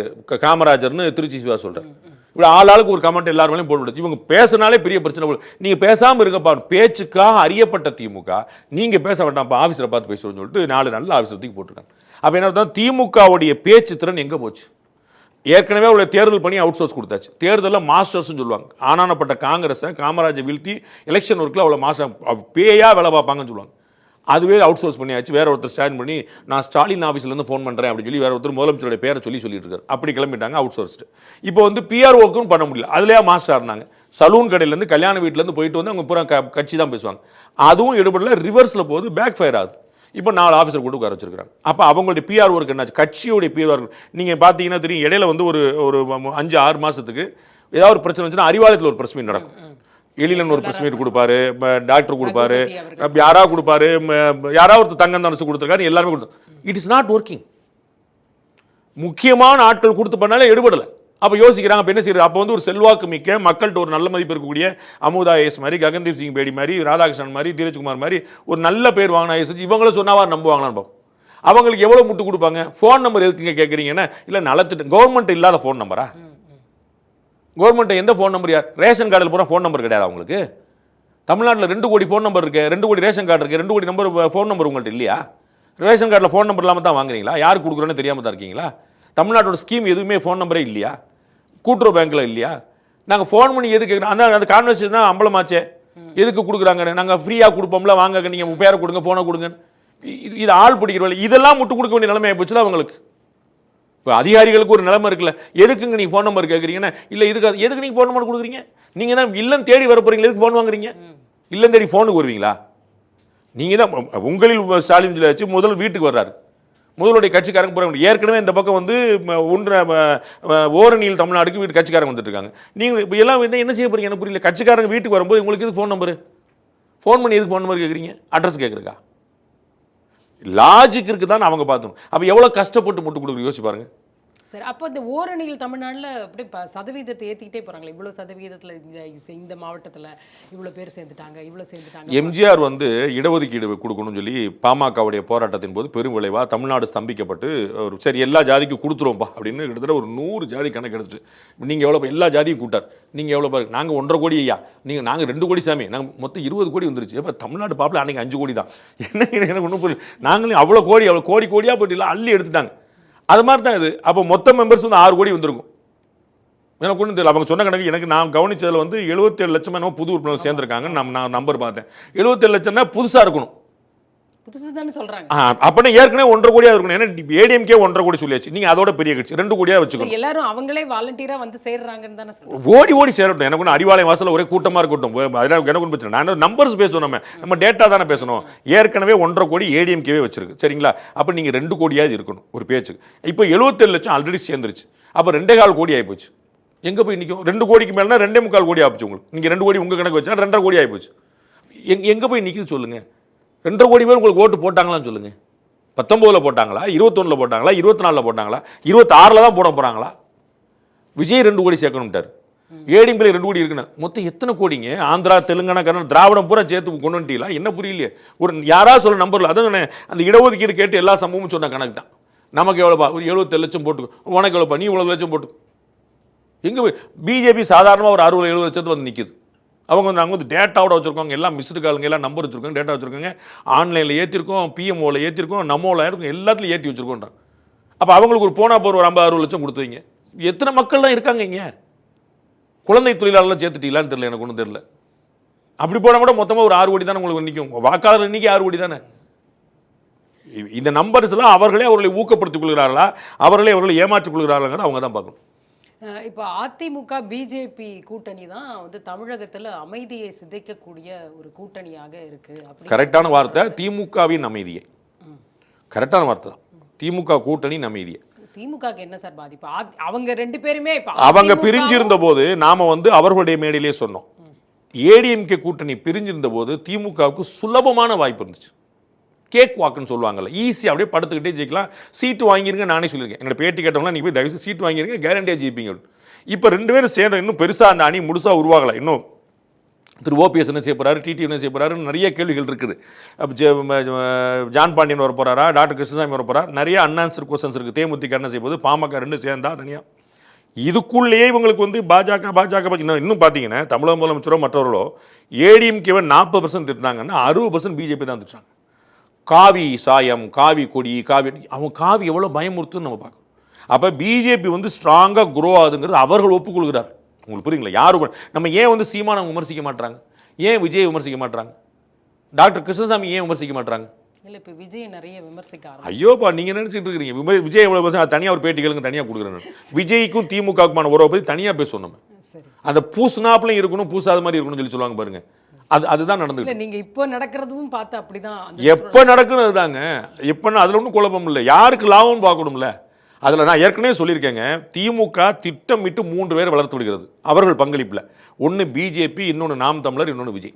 காமராஜர்னு திருச்சி சிவா சொல்கிறார். இப்படி ஆளாளுக்கு ஒரு கமெண்ட் எல்லாருமே போட்டு இவங்க பேசினாலே பெரிய பிரச்சனை. நீங்கள் பேசாமல் இருக்கப்பா, பேச்சுக்காக அறியப்பட்ட திமுக நீங்கள் பேச வேண்டாம்ப்பா, ஆஃபீஸரை பார்த்து பேசுவோம்னு சொல்லிட்டு 4 நல்ல ஆஃபீஸர் தூக்கி போட்டிருக்காங்க. அப்போ என்ன திமுகவுடைய பேச்சு திறன் எங்கே போச்சு? ஏற்கனவே உள்ள தேர்தல் பண்ணி அவுட் சோர்ஸ் கொடுத்தாச்சு. தேர்தலில் மாஸ்டர்ஸ்னு சொல்லுவாங்க. ஆனானப்பட்ட காங்கிரஸை காமராஜர் வீழ்த்தி எலெக்ஷன் ஒர்க்கில் அவ்வளோ மாஸ்டர் பேயா வேலை பார்ப்பாங்கன்னு சொல்லுவாங்க. அதுவே அவுட் சோர்ஸ் பண்ணியாச்சு. வேற ஒருத்தர் ஸ்டாண்ட் பண்ணி நான் ஸ்டாலின் ஆஃபீஸ்லேருந்து ஃபோன் பண்ணுறேன் அப்படின்னு சொல்லி வேற ஒருத்தர் முதலமைச்சருடைய பேரை சொல்லிட்டு இருக்காரு. அப்படி கிளம்பிட்டாங்க அவுட் சோர்ஸ்டு. இப்போ வந்து பிஆர்ஓக்கும் பண்ண முடியல. அதுலேயே மாஸ்டராக இருந்தாங்க. சலூன் கடையிலேருந்து கல்யாண வீட்டிலேருந்து போயிட்டு வந்து அவங்க பூரா கட்சி தான் பேசுவாங்க. அதுவும் எடுபடல, ரிவர்ஸில் போகுது, பேக் ஃபயர் ஆகுது. இப்போ 4 ஆஃபீஸர் கூட உட்கார வச்சிருக்காங்க. அப்போ அவங்களுடைய பிஆர் ஒர்க் என்னாச்சு? கட்சியுடைய பிஆர் ஒர்க் நீங்கள் பார்த்தீங்கன்னா தெரியும். இடையில வந்து ஒரு 5-6 மாதத்துக்கு ஏதாவது ஒரு பிரச்சனை வந்துச்சுன்னா அறிவாலயத்தில் ஒரு பிரஸ் மீட் நடக்கும். எழிலன் ஒரு பிரஸ் மீட் கொடுப்பாரு, டாக்டர் கொடுப்பாரு, யாராவது கொடுப்பாரு, யாராவது ஒரு தங்கம் அரசு கொடுத்துருக்காரு, எல்லாருமே கொடுத்து. It is not working. முக்கியமான ஆட்கள் கொடுத்து பண்ணாலே எடுபடலை. அப்போ யோசிக்கிறாங்க அப்போ என்ன செய்யுது? அப்போ வந்து ஒரு செல்வாக்கு மிக்க மக்கள்கிட்ட ஒரு நல்ல மதிப்பு இருக்கக்கூடிய அமுதா ஐஎஸ் மாதிரி, ககன்தீப் சிங் பேடி மாதிரி, ராதாகிருஷ்ணன் மாதிரி, தீரஜ்குமார் மாதிரி ஒரு நல்ல பேர் வாங்கின ஐஎஸ் இவங்கள சொன்னாவா நம்புவாங்களான்னு பார்ப்போம். அவங்களுக்கு எவ்வளோ முட்டு கொடுப்பாங்க? ஃபோன் நம்பர் எதுக்குங்க கேட்குறீங்கன்னா, இல்லை நலத்திட்டம் கவர்மெண்ட் இல்லாத ஃபோன் நம்பரா? கவர்மெண்ட் எந்த ஃபோன் நம்பர்? யார் ரேஷன் கார்டில் போகிற ஃபோன் நம்பர் கிடையாது அவங்களுக்கு. தமிழ்நாட்டில் 2 கோடி ஃபோன் நம்பர் இருக்கு, 2 கோடி ரேஷன் கார்டு இருக்கு, 2 கோடி நம்பர் ஃபோன் நம்பர் உங்கள்கிட்ட இல்லையா? ரேஷன் கார்டில் ஃபோன் நம்பர் இல்லாமல் தான் வாங்குறீங்களா? யார் கொடுக்குறோன்னு தெரியாமல் தான் இருக்கீங்களா? தமிழ்நாட்டோட ஸ்கீம் எதுவுமே ஃபோன் நம்பரே இல்லையா? கூட்டுறவு பேங்க்ல இல்லையா? நாங்கள் ஃபோன் பண்ணி எதுக்கு கேட்குறோம்? அந்த கான்வர்சேஷன் தான் அம்பலமாச்சே. எதுக்கு கொடுக்குறாங்க? நாங்கள் ஃப்ரீயாக கொடுப்போம்ல, வாங்க நீங்கள் பேரை கொடுங்க, ஃபோனை கொடுங்க. இது ஆள் பிடிக்கிறவங்க இதெல்லாம் முட்டு கொடுக்க வேண்டிய நிலைமை ஆகிப்போச்சுல அவங்களுக்கு. இப்போ அதிகாரிகளுக்கு ஒரு நிலைமை இருக்குல்ல, எதுக்குங்க நீங்கள் ஃபோன் நம்பர் கேட்குறீங்கன்னா, இல்லை இதுக்கு எதுக்கு நீங்கள் ஃபோன் நம்பர் கொடுக்குறீங்க? நீங்கள் தான் இல்லம் தேடி வர போகிறீங்க, எதுக்கு ஃபோன் வாங்குறீங்க? இல்லம் தேடி ஃபோனுக்கு வருவீங்களா? நீங்கள் தான் உங்களில் ஸ்டாலின் வச்சு முதல் வீட்டுக்கு வர்றாரு. முதலுடைய கட்சிக்காரங்க போகிறாங்க. ஏற்கனவே இந்த பக்கம் வந்து ஓரணியில் தமிழ்நாடுக்கு வீட்டு கட்சிக்காரங்க வந்துட்டு இருக்காங்க. நீங்கள் இப்போ எல்லாம் என்ன செய்ய போறீங்க? எனக்கு புரியல. கட்சிக்காரங்க வீட்டுக்கு வரும்போது உங்களுக்கு எதுக்கு ஃபோன் நம்பரு? ஃபோன் பண்ணி எதுக்கு ஃபோன் நம்பர் கேட்குறீங்க? அட்ரஸ் கேட்குறக்கா? லாஜிக் இருக்குதான் அவங்க பார்த்தோம். அப்போ எவ்வளோ கஷ்டப்பட்டு முட்டு கொடுக்குறீங்க யோசிச்சு பாருங்க. சரி, அப்போ இந்த ஓரணியில் தமிழ்நாட்டில் அப்படி சதவீதத்தை ஏற்றிக்கிட்டே போகிறாங்களே, இவ்வளோ சதவீதத்தில் இந்த மாவட்டத்தில் இவ்வளோ பேர் சேர்ந்துட்டாங்க, இவ்வளோ சேர்ந்துட்டாங்க. எம்ஜிஆர் வந்து இடஒதுக்கீடு கொடுக்கணும்னு சொல்லி பாமகவுடைய போராட்டத்தின் போது பெரும் விளைவாக தமிழ்நாடு ஸ்தம்பிக்கப்பட்டு ஒரு சரி எல்லா ஜாதிக்கும் கொடுத்துருவோம்ப்பா அப்படின்னு கிட்டத்தட்ட ஒரு 100 ஜாதி கணக்கு எடுத்துச்சு. நீங்கள் எவ்வளோ எல்லா ஜாதியும் கூட்டார். நீங்கள் எவ்வளோ பாருங்க, நாங்கள் 1.5 கோடி ஐயா, நாங்கள் 2 கோடி சாமி, நாங்கள் மொத்தம் 20 கோடி வந்துருச்சு. இப்போ தமிழ்நாடு பாப்பில் அன்றைக்கி 5 கோடி தான். என்ன எனக்கு ஒன்றும் புரியல. நாங்களும் அவ்வளோ கோடியாக போயிட்டு இல்லை அள்ளி எடுத்துட்டாங்க. அது மாதிரி தான் இது. அப்போ மொத்த மெம்பர்ஸ் வந்து 6 கோடி வந்திருக்கும். எனக்கு ஒன்றும் தெரியல. அவங்க சொன்ன கணக்கு எனக்கு நான் கவனிச்சதில் வந்து 77 லட்சம் என்னமோ புது உறுப்பினர் சேர்ந்துருக்காங்க. நான் நம்பர் பார்த்தேன். 77 லட்சம்னா புதுசாக இருக்கணும். புதுசு தானே சொல்கிறாங்க. அப்படின்னா ஏற்கனவே 1.5 கோடியாக இருக்கணும். ஏன்னா ஏடிஎம்கே 1.5 கோடி சொல்லியாச்சு. நீங்கள் அதோட பெரிய கட்சி 2 கோடியாக வச்சுக்கணும். எல்லாரும் அவங்களே வாலண்டியராக வந்து சேர்றாங்கன்னு தானே சொல்லுவாங்க. ஓடி சேரட்டும். எனக்கு ஒன்று அறிவாலயம் வாசல் ஒரே கூட்டமாக இருக்கட்டும். எனக்கு ஒன்றும் பிரச்சனை. நான் நம்பர்ஸ் பேசணும், நம்ம டேட்டா தானே பேசணும். ஏற்கனவே 1.5 கோடி ஏடிஎம்கேவே வச்சிருக்கு. சரிங்களா? அப்போ நீங்கள் 2 கோடியாவது இருக்கணும் ஒரு பேச்சுக்கு. இப்போ 77 லட்சம் ஆல்ரெடி சேர்ந்துருச்சு. அப்போ 2.25 கோடி ஆகிப்போச்சு. எங்கே போய் நிற்கும்? 2 கோடிக்கு மேலே 2.25 கோடி ஆகிப்போச்சு உங்களுக்கு. நீங்கள் 2 கோடி உங்கள் கணக்கு வச்சா 2.5 கோடி ஆகிப்போச்சு. எங்கே போய் நிற்குது சொல்லுங்கள்? 2.5 கோடி பேர் உங்களுக்கு ஓட்டு போட்டாங்களான்னு சொல்லுங்க. 19 போட்டாங்களா, 21 போட்டாங்களா, 24 போட்டாங்களா, 26 தான் போட போறாங்களா? விஜய் 2 கோடி சேர்க்கணும்ட்டார். ஏடிஎம்கே 2 கோடி இருக்குன்னு மொத்தம் எத்தனை கோடிங்க? ஆந்திரா, தெலுங்கானா, கர்நாடகா, திராவிடம் பூரா சேர்த்து கொண்டு வந்துட்டீங்களா? என்ன புரியலையே. ஒரு யாராவது சொல்ல நம்பர்ல அதான் அந்த இடஒதுக்கீடு கேட்டு எல்லா சம்பவமும் சொன்ன கணக்கு தான். நமக்கு எவ்வளோப்பா? ஒரு 77 லட்சம் போட்டு, உனக்கு எவ்வளோப்பா? நீ இவ்வளோ லட்சம் போட்டு. எங்கே பிஜேபி சாதாரணமாக ஒரு 60-70 லட்சத்து வந்து நிற்குது. அவங்க வந்து நாங்கள் வந்து டேட்டாவோட வச்சுருக்கோங்க, எல்லாம் மிஸ்டு காலுங்க, எல்லாம் நம்பர் வச்சுருக்கோங்க, டேட்டா வச்சுருக்கோங்க, ஆன்லைனில் ஏற்றிருக்கோம், பிஎம்ஓவில் ஏற்றிருக்கோம், நம்மோவில் இருக்கும், எல்லாத்துலையும் ஏற்றி வச்சுருக்கோன்றாங்க. அப்போ அவங்களுக்கு ஒரு போனா போகிற ஒரு 50-60 லட்சம் கொடுத்துவீங்க. எத்தனை மக்கள் தான் இருக்காங்க இங்கே? குழந்தை தொழிலாளர்லாம் சேர்த்துட்டீங்களான்னு தெரியல, எனக்கு ஒன்றும் தெரியல. அப்படி போனால் கூட மொத்தமாக ஒரு 6 கோடி தானே உங்களுக்கு நிற்கும். வாக்காளர் எண்ணிக்கை 6 கோடி தானே. இந்த நம்பர்ஸ்லாம் அவர்களே அவர்களை ஊக்கப்படுத்திக் கொள்கிறார்களா, அவர்களை ஏமாற்றிக் கொள்கிறார்களா, அவங்க தான் பார்க்கணும். இப்போ அதிமுக பிஜேபி கூட்டணி தான் வந்து தமிழகத்தில் அமைதியை சிதைக்கக்கூடிய ஒரு கூட்டணியாக இருக்கு. கரெக்டான வார்த்தை, திமுகவின் அமைதியை. கரெக்டான வார்த்தை தான், திமுக கூட்டணியின் அமைதியை. திமுகக்கு என்ன சார் பாதிப்பு? அவங்க 2 பேருமே அவங்க பிரிஞ்சிருந்த போது நாம வந்து அவர்களுடைய மேடையிலே சொன்னோம், ஏடிஎம்கே கூட்டணி பிரிஞ்சிருந்த போது திமுகவுக்கு சுலபமான வாய்ப்பு இருந்துச்சு. கேக் வாக்குன்னு சொல்லுவாங்கல்ல, ஈஸியாக அப்படியே படுத்துக்கிட்டே ஜெயிக்கலாம். சீட்டு வாங்கிருங்க, நானே சொல்லியிருக்கேன். என்னோட பேட்டி கேட்டவங்களா நீங்கள் போய் தயவுசெய்து சீட்டு வாங்கிருங்க, கேரண்டியாக ஜெயிப்பீங்க. இப்போ 2 பேரும் சேர்ந்து இன்னும் பெருசாக அந்த அணி முழுசாக உருவாகலை. இன்னும் திரு ஓபிஎஸ் என்ன செய்ய போறாரு, டிடி என்ன செய்ய போறாருன்னு நிறைய கேள்விகள் இருக்குது. ஜான் பாண்டியன் வர போறாரா, டாக்டர் கிருஷ்ணசாமி வர போறாரு, நிறைய அன்ஆன்சர் கொஸ்டின்ஸ் இருக்குது. தேமுதிக என்ன செய்ய போகுது, பாமக 2 சேர்ந்தா தனியாக. இதுக்குள்ளேயே இவங்களுக்கு வந்து பாஜக இன்னும் பார்த்தீங்கன்னா தமிழக முதலமைச்சரோ மற்றவர்களோ ஏடிஎம்கேவை 40% திட்டினாங்கன்னா 60% பிஜேபி தான் திட்டாங்க. காவி சாயம், காவி கொடி, காவி, அவங்க காவி எவ்வளோ பயமுறுத்துன்னு நம்ம பார்க்கணும். அப்போ பிஜேபி வந்து ஸ்ட்ராங்காக குரோ ஆகுதுங்கிறது அவர்கள் ஒப்புக்கொள்கிறார். உங்களுக்கு புரியுங்களா? யாரும் நம்ம ஏன் வந்து சீமானை விமர்சிக்க மாட்டாங்க, ஏன் விஜய் விமர்சிக்க மாட்டாங்க, டாக்டர் கிருஷ்ணசாமி ஏன் விமர்சிக்க மாட்டாங்க? இல்லை இப்போ விஜய் நிறைய விமர்சிக்க. ஐயோப்பா, நீங்கள் நினச்சிட்டு இருக்கிறீங்க விஜய் எவ்வளோ விமர்சனம் தனியாக ஒரு பேட்டி கேளுங்க, தனியாக கொடுக்குறேன். விஜய்க்கும் திமுகவுக்குமான உறவை பற்றி தனியாக பேச சொன்னோம். அந்த பூசுனாப்புலையும் இருக்கணும், பூசாத மாதிரி இருக்கணும்னு சொல்லுவாங்க பாருங்க. அதுதான் நடந்தது. நீங்க இப்போ நடக்கிறதும் பார்த்து அப்படிதான். எப்ப நடக்குறது தாங்க, எப்பன்னா அதுல ஒன்றும் குழப்பம் இல்லை. யாருக்கு லாபம் பார்க்கணும்ல. அதில் நான் ஏற்கனவே சொல்லியிருக்கேங்க, திமுக திட்டமிட்டு 3 பேரை வளர்த்து விடுகிறது அவர்கள் பங்களிப்பில். ஒன்று பிஜேபி, இன்னொன்று நாம் தமிழர், இன்னொன்று விஜய்.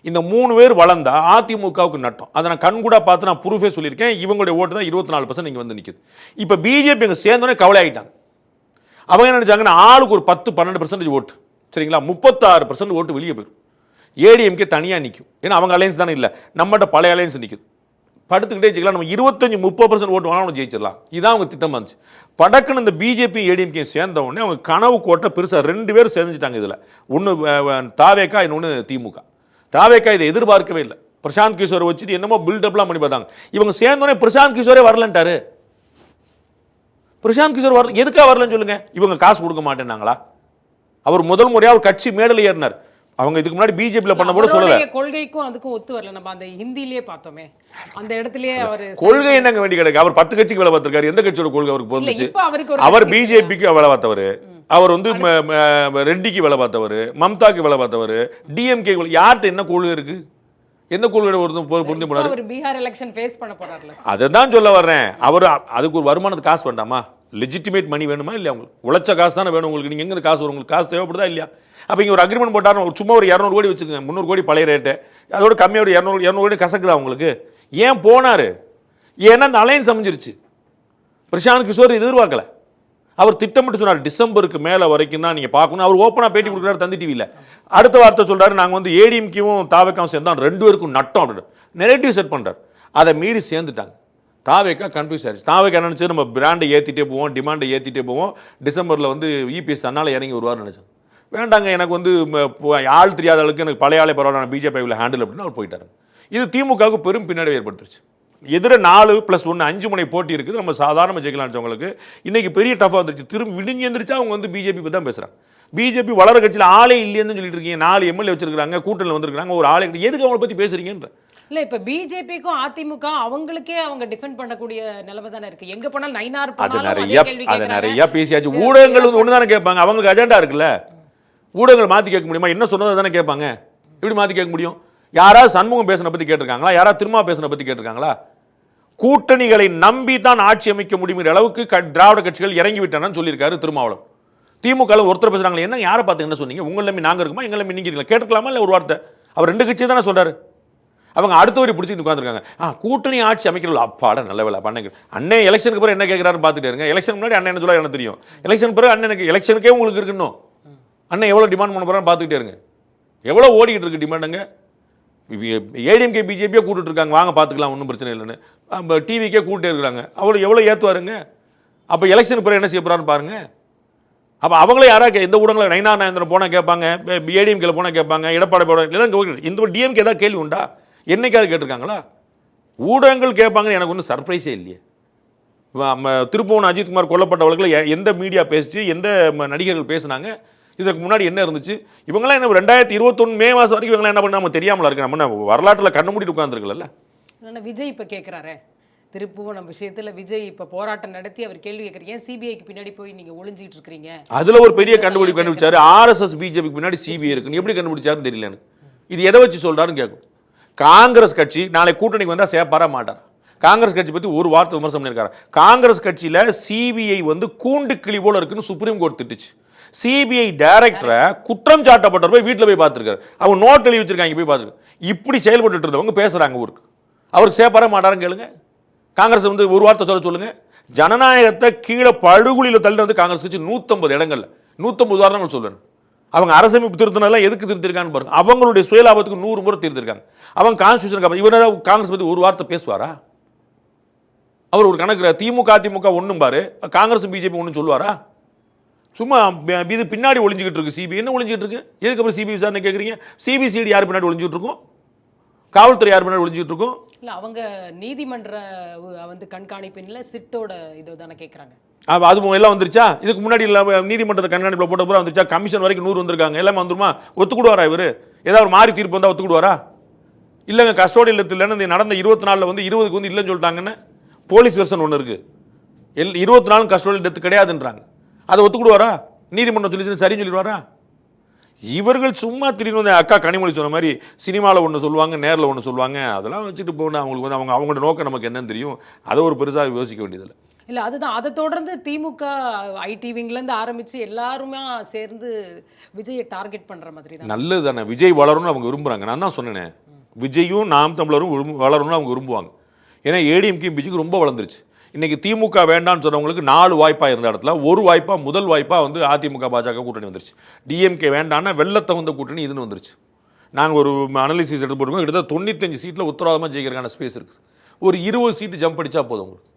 இந்த 3 பேர் வளர்ந்தா அதிமுகவுக்கு நட்டம். அதை நான் கண்கூடா பார்த்து நான் ப்ரூஃபே சொல்லியிருக்கேன். இவங்களுடைய ஓட்டு தான் 24% இங்கே வந்து நிற்குது. இப்போ பிஜேபி இங்கே சேர்ந்தோடனே கவலை ஆகிட்டாங்க. அவங்க என்ன நினைச்சாங்கன்னா ஆளுக்கு ஒரு 10-12% ஓட்டு, சரிங்களா, 36% ஓட்டு வெளியே போயிடும். ஏடிஎம்கே தனியாக நிற்கும். ஏன்னா அவங்க அலையன்ஸ் தானே இல்லை, நம்மகிட்ட பழைய அலையன்ஸ் நிற்குது. படுத்துக்கிட்டே ஜெயிக்கலாம், நம்ம 25-30% ஓட்டு வாங்க ஜெயிச்சிடலாம். இதான் அவங்க திட்டமாக இருந்துச்சு. படக்குன்னு இந்த பிஜேபி ஏடிஎம்கே சேர்ந்த உடனே அவங்க கனவு கோட்டை பெருசாக 2 பேர் சேர்ந்துட்டாங்க. இதில் ஒன்று தாவேக்கா, இன்னொன்று திமுக. தாவேக்கா இதை எதிர்பார்க்கவே இல்லை. பிரசாந்த் கிஷோரை வச்சுட்டு என்னமோ பில்டப்லாம் பண்ணி பார்த்தாங்க. இவங்க சேர்ந்தோடனே பிரசாந்த் கிஷோரே வரலன்ட்டாரு. பிரசாந்த் கிஷோர் வரல, எதுக்காக வரலன்னு சொல்லுங்க. இவங்க காசு கொடுக்க மாட்டேன்னாங்களா? அவர் முதல் முறையாக ஒரு கட்சி மேடையில் ஏறினார். அவங்க இதுக்கு முன்னாடி பிஜேபியில் பண்ண கூட சொல்லல. கொள்கைக்கும் அதுக்கும் ஒத்து வரல. நம்ம அந்த ஹிந்திலேயே பார்த்தோமே, அந்த இடத்துலயே அவர் கொள்கை என்னங்க வேண்டி கிடக்கு. அவர் 10 கட்சிக்கு வேலை பார்த்திருக்காரு. எந்த கட்சியோட கொள்கை அவருக்கு போந்துச்சு? அவர் பிஜேபிக்கு வேலை பார்த்தவர், அவர் வந்து ரெட்டிக்கு வேலை பார்த்தவர், மம்தாக்கு வேலை பார்த்தவர், டிஎம்கே. யார்கிட்ட என்ன கொள்கை இருக்கு? எந்த கொள்கையோட ஒரு புரிந்து போனாரு? அவர் பீகார் எலெக்ஷன் ஃபேஸ் பண்ண போறாருல. அதுதான் சொல்ல வர்றேன். அவர் அதுக்கு ஒரு வருமானத்துக்கு காசு வேண்டாமா? லெஜிட்டிமேட் மணி வேணுமா இல்லையா? உங்களுக்கு உழைச்ச காசு தானே வேணும். உங்களுக்கு நீங்க எங்க காசு வரும்? உங்களுக்கு காசு தேவைப்படுதா இல்லையா? அப்போ இங்கே ஒரு அக்ரிமெண்ட் போட்டாரு, சும்மா ஒரு 200 கோடி வச்சுக்கோங்க, 300 கோடி பழைய ரேட்டு, அதோட கம்மியாக ஒரு 200 கோடி கசக்குதா உங்களுக்கு? ஏன் போனாரு? ஏன்னா அந்த அலையன்ஸ் அமைஞ்சிருச்சு. பிரசாந்த் கிஷோர் எதிர்பார்க்கல. அவர் திட்டமிட்டு சொன்னார் டிசம்பருக்கு மேலே வரைக்கும் தான் நீங்கள் பார்க்கணும். அவர் ஓப்பனாக பேட்டி கொடுக்குறாரு தந்தி டிவியில். அடுத்த வார்த்தை சொல்கிறாரு, நாங்கள் வந்து ஏடிஎம்கேவும் தாவேக்காவும் சேர்ந்தா 2 பேருக்கும் நட்டம் அப்படின்னு நெரேட்டிவ் செட் பண்ணுறாரு. அதை மீறி சேர்ந்துட்டாங்க. தாவேக்கா கன்ஃபியூஸ் ஆயிடுச்சு. தாவேக்கா நினச்சி நம்ம பிராண்டை ஏற்றிட்டே போவோம், டிமாண்டை ஏற்றிட்டே போவோம், டிசம்பரில் வந்து இபிஎஸ் தன்னால் இறங்கி வருவார்னு நினச்சோம். வேண்டாங்க, எனக்கு வந்து ஆள் தெரியாத அளவுக்கு எனக்கு பழைய ஆளே பரவாயில்ல, நான் பிஜேபியில் ஹேண்டில் அப்படின்னு அவர் போயிட்டாரு. இது திமுகவுக்கு பெரும் பின்னடைவு ஏற்படுத்துருச்சு. எதிர 4+1 5 முனை போட்டி இருக்குது. நம்ம சாதாரண ஜெயிக்கலாம் நினச்சவங்களுக்கு இன்னைக்கு பெரிய டஃபாக வந்துருச்சு. திரும்பி விடிஞ்சு எழுந்திரிச்சா அவங்க வந்து பிஜேபி பற்றி தான் பேசுகிறாங்க. பிஜேபி வளர கட்சியில் ஆளே இல்லைன்னு சொல்லிட்டு இருக்கீங்க. 4 எம்எல்ஏ வச்சிருக்காங்க, கூட்டணியில் வந்திருக்காங்க, ஒரு ஆளே எதுக்கு அவங்களை பற்றி பேசுறீங்கன்ற? இல்ல இப்ப பிஜேபிக்கும் அதிமுக அவங்களுக்கே அவங்க டிஃபெண்ட் பண்ணக்கூடிய நிலைமை தானே இருக்கு. எங்க போனாலும் நைனார் அது நிறைய பேசியாச்சு. ஊடகங்கள் வந்து ஒன்று தானே கேட்பாங்க, அவங்களுக்கு அஜெண்டா இருக்குல்ல. ஊடகங்கள் மாற்றி கேட்க முடியுமா? என்ன சொன்னதை தானே கேட்பாங்க. எப்படி மாற்றி கேட்க முடியும்? யாராவது சண்முகம் பேசின பற்றி கேட்டிருக்காங்களா? யாராவது திருமா பேசின பற்றி கேட்டிருக்காங்களா? கூட்டணிகளை நம்பி தான் ஆட்சி அமைக்க முடியுங்கிற அளவுக்கு திராவிட கட்சிகள் இறங்கி விட்டானு சொல்லியிருக்காரு திருமாவளவன். திமுக ஒருத்தர் பேசுறாங்களே, என்ன யாரை பார்த்து என்ன சொன்னீங்க? உங்களை நம்பி நாங்கள் இருக்குமா, எங்களை நம்பி நீங்க கேட்டுக்கலாமா? இல்லை ஒரு வார்த்தை அவர் 2 கட்சி தானே சொல்றாரு. அவங்க அடுத்த வரி பிடிச்சிட்டு உட்காந்துருக்காங்க. கூட்டணி ஆட்சி அமைக்கிறோம், அப்பாட நல்ல வேலை பண்ண. அண்ணன் எலெக்ஷனுக்கு பிறகு என்ன கேட்கிறாரு பார்த்துட்டு இருங்க. எலெக்ஷன் முன்னாடி அண்ணன் என்ன சொல்ல எனக்கு தெரியும். எலெக்ஷன் பிறகு அண்ணனுக்கு எலெக்ஷனுக்கே உங்களுக்கு இருக்கணும். அண்ணன் எவ்வளோ டிமாண்ட் பண்ண போகிறான்னு பார்த்துக்கிட்டே இருங்க. எவ்வளோ ஓடிக்கிட்டு இருக்கு டிமாண்டுங்க. ஏடிஎம்கே பிஜேபியே கூப்பிட்டு இருக்காங்க, வாங்க பார்த்துக்கலாம் ஒன்றும் பிரச்சனை இல்லைன்னு. டிவிக்கே கூப்பிட்டே இருக்கிறாங்க. அவ்வளோ எவ்வளோ ஏற்றுவாருங்க. அப்போ எலெக்ஷனுக்கு பிறகு என்ன செய்ய போகிறான்னு பாருங்க. அப்போ அவங்களே யாராவது எந்த ஊடகங்கள் நைனா நாயந்திரன் போனால் கேட்பாங்க, ஏடிஎம்கேல போனால் கேட்பாங்க, எடப்பாடி போட இந்த டிஎம்கே ஏதாவது கேள்வி உண்டா? என்னைக்காவது கேட்டிருக்காங்களா? ஊடகங்கள் கேட்பாங்கன்னு எனக்கு ஒன்றும் சர்ப்ரைஸே இல்லையே. திருப்பூர் அஜித்குமார் கொல்லப்பட்ட வழக்கில் எந்த மீடியா பேசிச்சு, எந்த நடிகர்கள் பேசினாங்க, இதற்கு முன்னாடி என்ன இருந்துச்சு? இவங்களாம் என்ன 2021 மே மாதம் வரைக்கும் இவங்களாம் என்ன பண்ண நம்ம தெரியாமலா இருக்கு? நம்ம வரலாற்றில் கண்ணு மூடிட்டு உட்காந்துருக்கல. விஜய் இப்போ கேட்குறாரு திருப்புவனம் விஷயத்துல விஜய் இப்ப போராட்டம் நடத்தி அவர் கேள்வி கேட்குறீங்க, சிபிஐக்கு பின்னாடி போய் நீங்க ஒளிஞ்சிட்டு இருக்கீங்க. அதுல ஒரு பெரிய கண்டுபிடிப்பு கண்டுபிடிச்சாரு. RSS பிஜேபிக்கு பின்னாடி சிபிஐ இருக்குன்னு எப்படி கண்டுபிடிச்சாருன்னு தெரியல எனக்கு. இது எதை வச்சு சொல்றாருன்னு கேட்கும். காங்கிரஸ் கட்சி நாளை கூட்டணிக்கு வந்தா சேப்பாரா மாட்டார். காங்கிரஸ் கட்சி பத்தி ஒரு வார்த்தை விமர்சனம் பண்ணியிருக்காரு. காங்கிரஸ் கட்சியில சிபிஐ கூண்டு கிளி போல இருக்குன்னு சுப்ரீம் கோர்ட் திட்டுச்சு. சிபிஐ டைரக்டரை குற்றம் சாட்டப்பட்டவர் போய் வீட்டில் போய் பார்த்துருக்காரு. அவங்க நோட் எழுதி வச்சிருக்காங்க, போய் பார்த்துருக்கு. இப்படி செயல்பட்டு இருந்தவங்க பேசுறாங்க ஊருக்கு. அவருக்கு சேப்பாரா மாட்டாருன்னு கேளுங்க. காங்கிரஸ் ஒரு வார்த்தை சொல்லுங்க. ஜனநாயகத்தை கீழே படுகுழியில் தள்ளி காங்கிரஸ் கட்சி 150 இடங்கள்ல 150 உதாரணங்கள் சொல்லுவேன். அவங்க அரசமைப்பு திருத்தினெல்லாம் எதுக்கு திருத்திருக்கான்னு பாருங்க. அவங்களுடைய சுயலாபத்துக்கு 100 முறை திருத்திருக்காங்க. அவங்க கான்ஸ்டியூஷன் இவர் காங்கிரஸ் பத்தி ஒரு வார்த்தை பேசுவாரா? அவர் ஒரு கணக்கு திமுக ஒண்ணும் பாரு, காங்கிரஸ் பிஜேபி ஒன்றும் சொல்லுவாரா? சும்மா இது பின்னாடி ஒளிஞ்சிக்கிட்டு இருக்கு. சிபிஐ என்ன ஒளிஞ்சிட்டு இருக்கு? எதுக்கு அப்புறம் சிபிஐ விசாரணை கேட்குறீங்க? சிபிசிஐடி யார் பின்னாடி ஒளிஞ்சிட்டு இருக்கும்? காவல்துறை யார் பின்னாடி ஒளிஞ்சிட்டு இருக்கும்? இல்ல அவங்க நீதிமன்ற கண்காணிப்பின்ல சிட்டோட இது தானே கேட்குறாங்க. அது எல்லாம் வந்துருச்சா? இதுக்கு முன்னாடி நீதிமன்றத்தை கண்காணிப்பில் போட்ட பூரா வந்துருச்சா? கமிஷன் வரைக்கும் 100 வந்திருக்காங்க. எல்லாமே வந்துருமா? ஒத்துக்கிடுவாரா இவர்? ஏதாவது ஒரு மாறி தீர்ப்பு வந்தால் ஒத்துக்கிடுவாரா? இல்லைங்க கஸ்டோடி இல்லத்தில் நடந்த 24 20க்கு இல்லைன்னு சொல்லிட்டாங்கன்னு போலீஸ் வெர்ஷன் ஒன்று இருக்கு. 24 கஸ்டோடி டெத் கிடையாதுன்றாங்க. அதை ஒத்துக்கிடுவாரா? நீதிமன்றம் சொல்லி சரின்னு சொல்லிடுவாரா? இவர்கள் சும்மா திடீர்னு அக்கா கனிமொழி சொன்ன மாதிரி சினிமாவில் ஒன்று சொல்லுவாங்க, நேரில் ஒன்று சொல்லுவாங்க. அதெல்லாம் வச்சுட்டு போனால் அவங்களுக்கு அவங்களோட நோக்கம் நமக்கு என்னன்னு தெரியும். அதை ஒரு பெருசாக யோசிக்க வேண்டியதில்லை. இல்லை அதுதான். அதை தொடர்ந்து திமுக ஐடி விங்லேருந்து ஆரம்பித்து எல்லாருமே சேர்ந்து விஜயை டார்கெட் பண்ணுற மாதிரி தான். நல்லது தானே, விஜய் வளரும்னு அவங்க விரும்புகிறாங்க. நான் தான் சொன்னேன், விஜயும் நாம் தமிழரும் வளரும்னு அவங்க விரும்புவாங்க. ஏன்னா ஏடிஎம்கே பிஜேக்கு ரொம்ப வளர்ந்துருச்சு. இன்னைக்கு திமுக வேண்டான்னு சொன்னவங்களுக்கு 4 வாய்ப்பாக இருந்த இடத்துல ஒரு வாய்ப்பாக முதல் வாய்ப்பாக அதிமுக பாஜக கூட்டணி வந்துருச்சு. டிஎம்கே வேண்டான்னா வெள்ளத்தை வந்த கூட்டணி இதுன்னு வந்துருச்சு. நாங்கள் ஒரு அனாலிசிஸ் எடுத்து போட்டுருக்கோம். கிட்டத்தட்ட 95 சீட்டில் உத்தரவாதமாக ஜெயிக்கிறதுக்கான ஸ்பேஸ் இருக்குது. ஒரு 20 சீட்டு ஜம்ப் அடிச்சா போதும் உங்களுக்கு.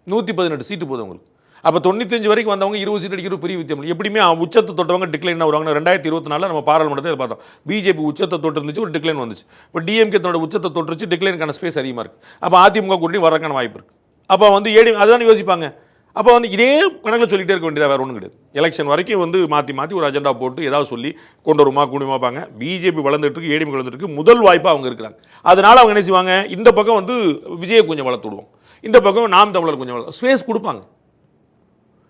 118 சீட்டு போதும் உங்களுக்கு. அப்போ 95 வரைக்கும் வந்தவங்க 20 சீட் அடிக்கிற பெரிய வித்தியம். எப்படியுமே உச்சத்தை தொட்டவங்க டிக்ளைன் வருவாங்க. 2024 நம்ம பாராளுமன்றத்தில் பார்த்தோம். பிஜேபி உச்சத்தை தொட்டு இருந்துச்சு, ஒரு டிக்ளைன் வந்துச்சு. இப்போ டிஎம்கே தன்னோட உச்சத்தை தொட்டுருச்சு, டிக்ளைனுக்கான ஸ்பேஸ் அதிகமாக இருக்குது. அப்போ அதிமுக கூட்டணி வரக்கான வாய்ப்பு இருக்குது. அப்போ அதுதான் யோசிப்பாங்க. அப்போ இதே கணக்கில் சொல்லிட்டே இருக்க வேண்டியதாக வேறு ஒன்றும் கிடையாது. எலெக்ஷன் வரைக்கும் மாற்றி ஒரு அஜெண்டா போட்டு ஏதாவது சொல்லி கொண்டு வருமா கூடியமாப்பாங்க. பிஜேபி வளர்ந்துட்டு இருக்கு, ஏடிஎம்கே வளர்ந்துட்டு இருக்கு. முதல் வாய்ப்பாக அவங்க இருக்கிறாங்க. அதனால அவங்க என்ன செய்வாங்க, இந்த பக்கம் விஜயை கொஞ்சம் வளர்த்து விடுவோம், இந்த பக்கம் நாம் தமிழர் கொஞ்சம் ஸ்பேஸ் கொடுப்பாங்க.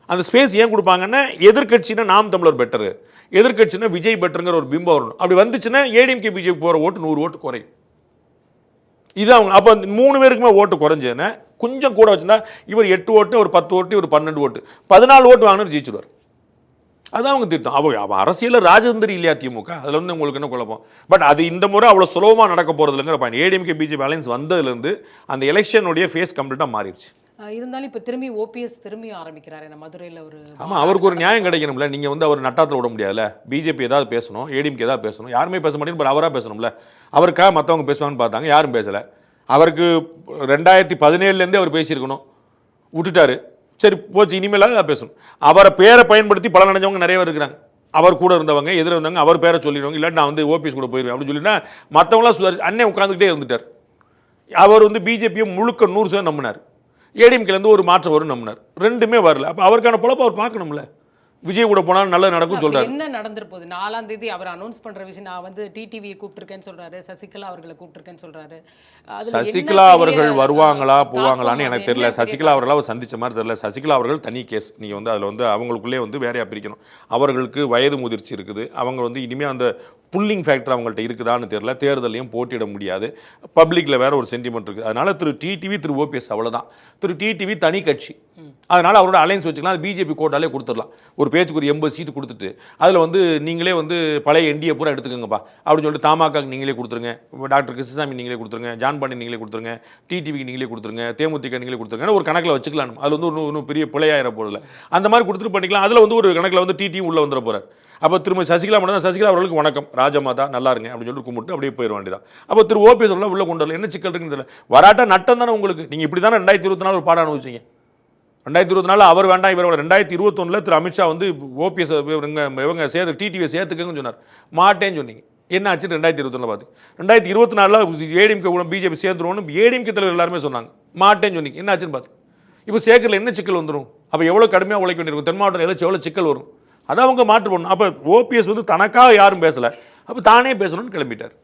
அந்த ஸ்பேஸ் ஏன் கொடுப்பாங்கன்னா, எதிர்கட்சினா நாம் தமிழர் பெட்டரு, எதிர்கட்சினா விஜய் பெட்டருங்கிற ஒரு பிம்பம் வரணும். அப்படி வந்துச்சுன்னா ஏடிஎம்கே பிஜேபி போகிற ஓட்டு 100 ஓட்டு குறையும். இது அவங்க அப்போ 3 பேருக்குமே ஓட்டு குறைஞ்சேன்னா கொஞ்சம் கூட வச்சுருந்தா இவர் 8 ஓட்டு, ஒரு 10 ஓட்டு, ஒரு 12 ஓட்டு, 14 ஓட்டு வாங்கினார் ஜெயிச்சுடுவார். அதுதான் அவங்க திட்டம். அவள் அரசியலில் ராஜதந்திரி இல்லையா திமுக? அதில் உங்களுக்கு என்ன குழப்பம்? பட் அது இந்த முறை அவ்வளோ சுலபமாக நடக்க போகிறதுலங்கிற பாயிண்ட். ஏடிஎம்கே பிஜேபி அலையன்ஸ் வந்ததுலேருந்து அந்த எலெக்ஷனுடைய ஃபேஸ் கம்ப்ளீட்டாக மாறிடுச்சு. இருந்தாலும் இப்போ திரும்பி ஓபிஎஸ் திரும்பி ஆரம்பிக்கிறாரு மதுரையில் ஒரு. ஆமாம், அவருக்கு ஒரு நியாயம் கிடைக்கணும்ல. நீங்கள் அவர் நட்டாத்தில் விட முடியாதுல்ல. பிஜேபி ஏதாவது பேசணும், ஏடிஎம்கே ஏதாவது பேசணும், யாருமே பேச மாட்டேன்னு அவராக பேசணும்ல. அவருக்காக மற்றவங்க பேசுவான்னு பார்த்தாங்க, யாரும் பேசலை. அவருக்கு 2017 அவர் பேசியிருக்கணும், விட்டுட்டாரு. சரி போச்சு, இனிமேல் பேசணும். அவரை பேரை பயன்படுத்தி பல நினைஞ்சவங்க நிறைய பேர் இருக்கிறாங்க. அவர் கூட இருந்தவங்க, எதிர இருந்தவங்க அவர் பேரை சொல்லிடுவாங்க. இல்லாட்டி நான் ஓபிஎஸ் கூட போயிருவேன் அப்படின்னு சொல்லினா மற்றவங்களாம் அண்ணன் உட்காந்துக்கிட்டே இருந்துட்டார். அவர் பிஜேபியை முழுக்க 100% நம்பினார். ஏடிஎம்கேலேருந்து ஒரு மாற்றம் வரும் நம்பினார். ரெண்டுமே வரல. அப்போ அவருக்கான பொழப்பை அவர் பார்க்கணும்ல. விஜய் கூட போனாலும் நல்லது நடக்கும் சொல்றாரு. என்ன நடந்துட்டு போகுது? 4ஆம் தேதி அவர் அனௌன்ஸ் பண்ற விஷயம், நான் டிடிவியை கூப்பிட்டுருக்கேன்னு சொல்றாரு, சசிகலா அவர்களை கூப்பிட்டுருக்கேன்னு சொல்றாரு. சசிகலா அவர்கள் வருவாங்களா போவாங்களான்னு எனக்கு தெரியல. சசிகலா அவர்களா சந்திச்ச மாதிரி தெரியல. சசிகலா அவர்கள் தனி கேஸ். நீங்க அதில் அவங்களுக்குள்ளே வேறையா பிரிக்கணும். அவர்களுக்கு வயது முதிர்ச்சி இருக்குது. அவங்க இனிமே அந்த புல்லிங் ஃபேக்டர் அவங்கள்ட்ட இருக்குதான்னு தெரியல. தேர்தலையும் போட்டியிட முடியாது, பப்ளிக்கில் வேற ஒரு சென்டிமெண்ட் இருக்குது. அதனால திரு டிடிவி திரு ஓபிஎஸ் அவ்வளோதான். திரு டிடிவி தனி கட்சி, அதனால அவரோட அலைன்ஸ் வச்சுக்கலாம். அது பிஜேபி கோட்டாலே கொடுத்துடலாம். ஒரு பேச்சுக்கு ஒரு 80 சீட்டு கொடுத்துட்டு அதில் வந்து நீங்களே வந்து பழைய என்டிஏ பூரா எடுத்துக்கோங்கப்பா அப்படின்னு சொல்லிட்டு தமாகாக்கு நீங்களே கொடுத்துருங்க, டாக்டர் கிருஷ்ணசாமி நீங்களே கொடுத்துருங்க, ஜான் பாண்டி நீங்களே கொடுத்துருங்க, டிடிவிக்கு நீங்களே கொடுத்துருங்க, தேமுதிக நீங்களே கொடுத்துருங்க, ஒரு கணக்கில் வச்சுக்கலாம். அது வந்து ஒன்றும் பெரிய பிழையாயிர போதில்லை. அந்த மாதிரி கொடுத்துட்டு பண்ணிக்கலாம். அதில் வந்து ஒரு கணக்கில் வந்து டிடிவி உள்ளே வந்துட போகிறார். அப்போ திரும்ப சசிகலா மட்டும் தான், சசிகலா அவர்களுக்கு வணக்கம் ராஜமாதா நல்லா இருங்க அப்படின்னு சொல்லிட்டு கும்பிட்டு அப்படியே போயிட வேண்டியதான். அப்போ திரு ஓபிஎஸ் உள்ள கொண்டு வரல, என்ன சிக்கல் இருக்குன்னு தெரியல. வராட்டா நட்டம் தானே உங்களுக்கு. நீங்கள் இப்படி தானே 2024 ஒரு பாடம் அனுபவிச்சிங்க. 2024 அவர் வேண்டாம் இவர் 2021 திரு அமித்ஷா வந்து ஓபிஎஸ் இவங்க சேர்த்து டிடிவியை சேர்த்துக்கன்னு சொன்னார், மாட்டேன்னு சொன்னீங்க. என்ன ஆச்சு 2021 பார்த்து? 2024 ஏடிஎம்கே கூட பிஜேபி சேர்ந்துருவோன்னு ஏடிஎம்கே தலைவர் எல்லாருமே சொன்னாங்க, மாட்டேன்னு சொன்னீங்க. என்ன ஆச்சுன்னு பார்த்து இப்போ சேர்க்கல என்ன சிக்கல் வந்துடும்? அப்போ எவ்வளோ கடுமையாக உழைக்க வேண்டியிருக்கும், தென் மாவட்டம் எழுச்சி எவ்வளோ சிக்கல் வரும், அதை அவங்க மாற்று பண்ணணும். அப்போ ஓபிஎஸ் வந்து தனக்காக யாரும் பேசலை, அப்போ தானே பேசணும்னு கிளம்பிட்டார்.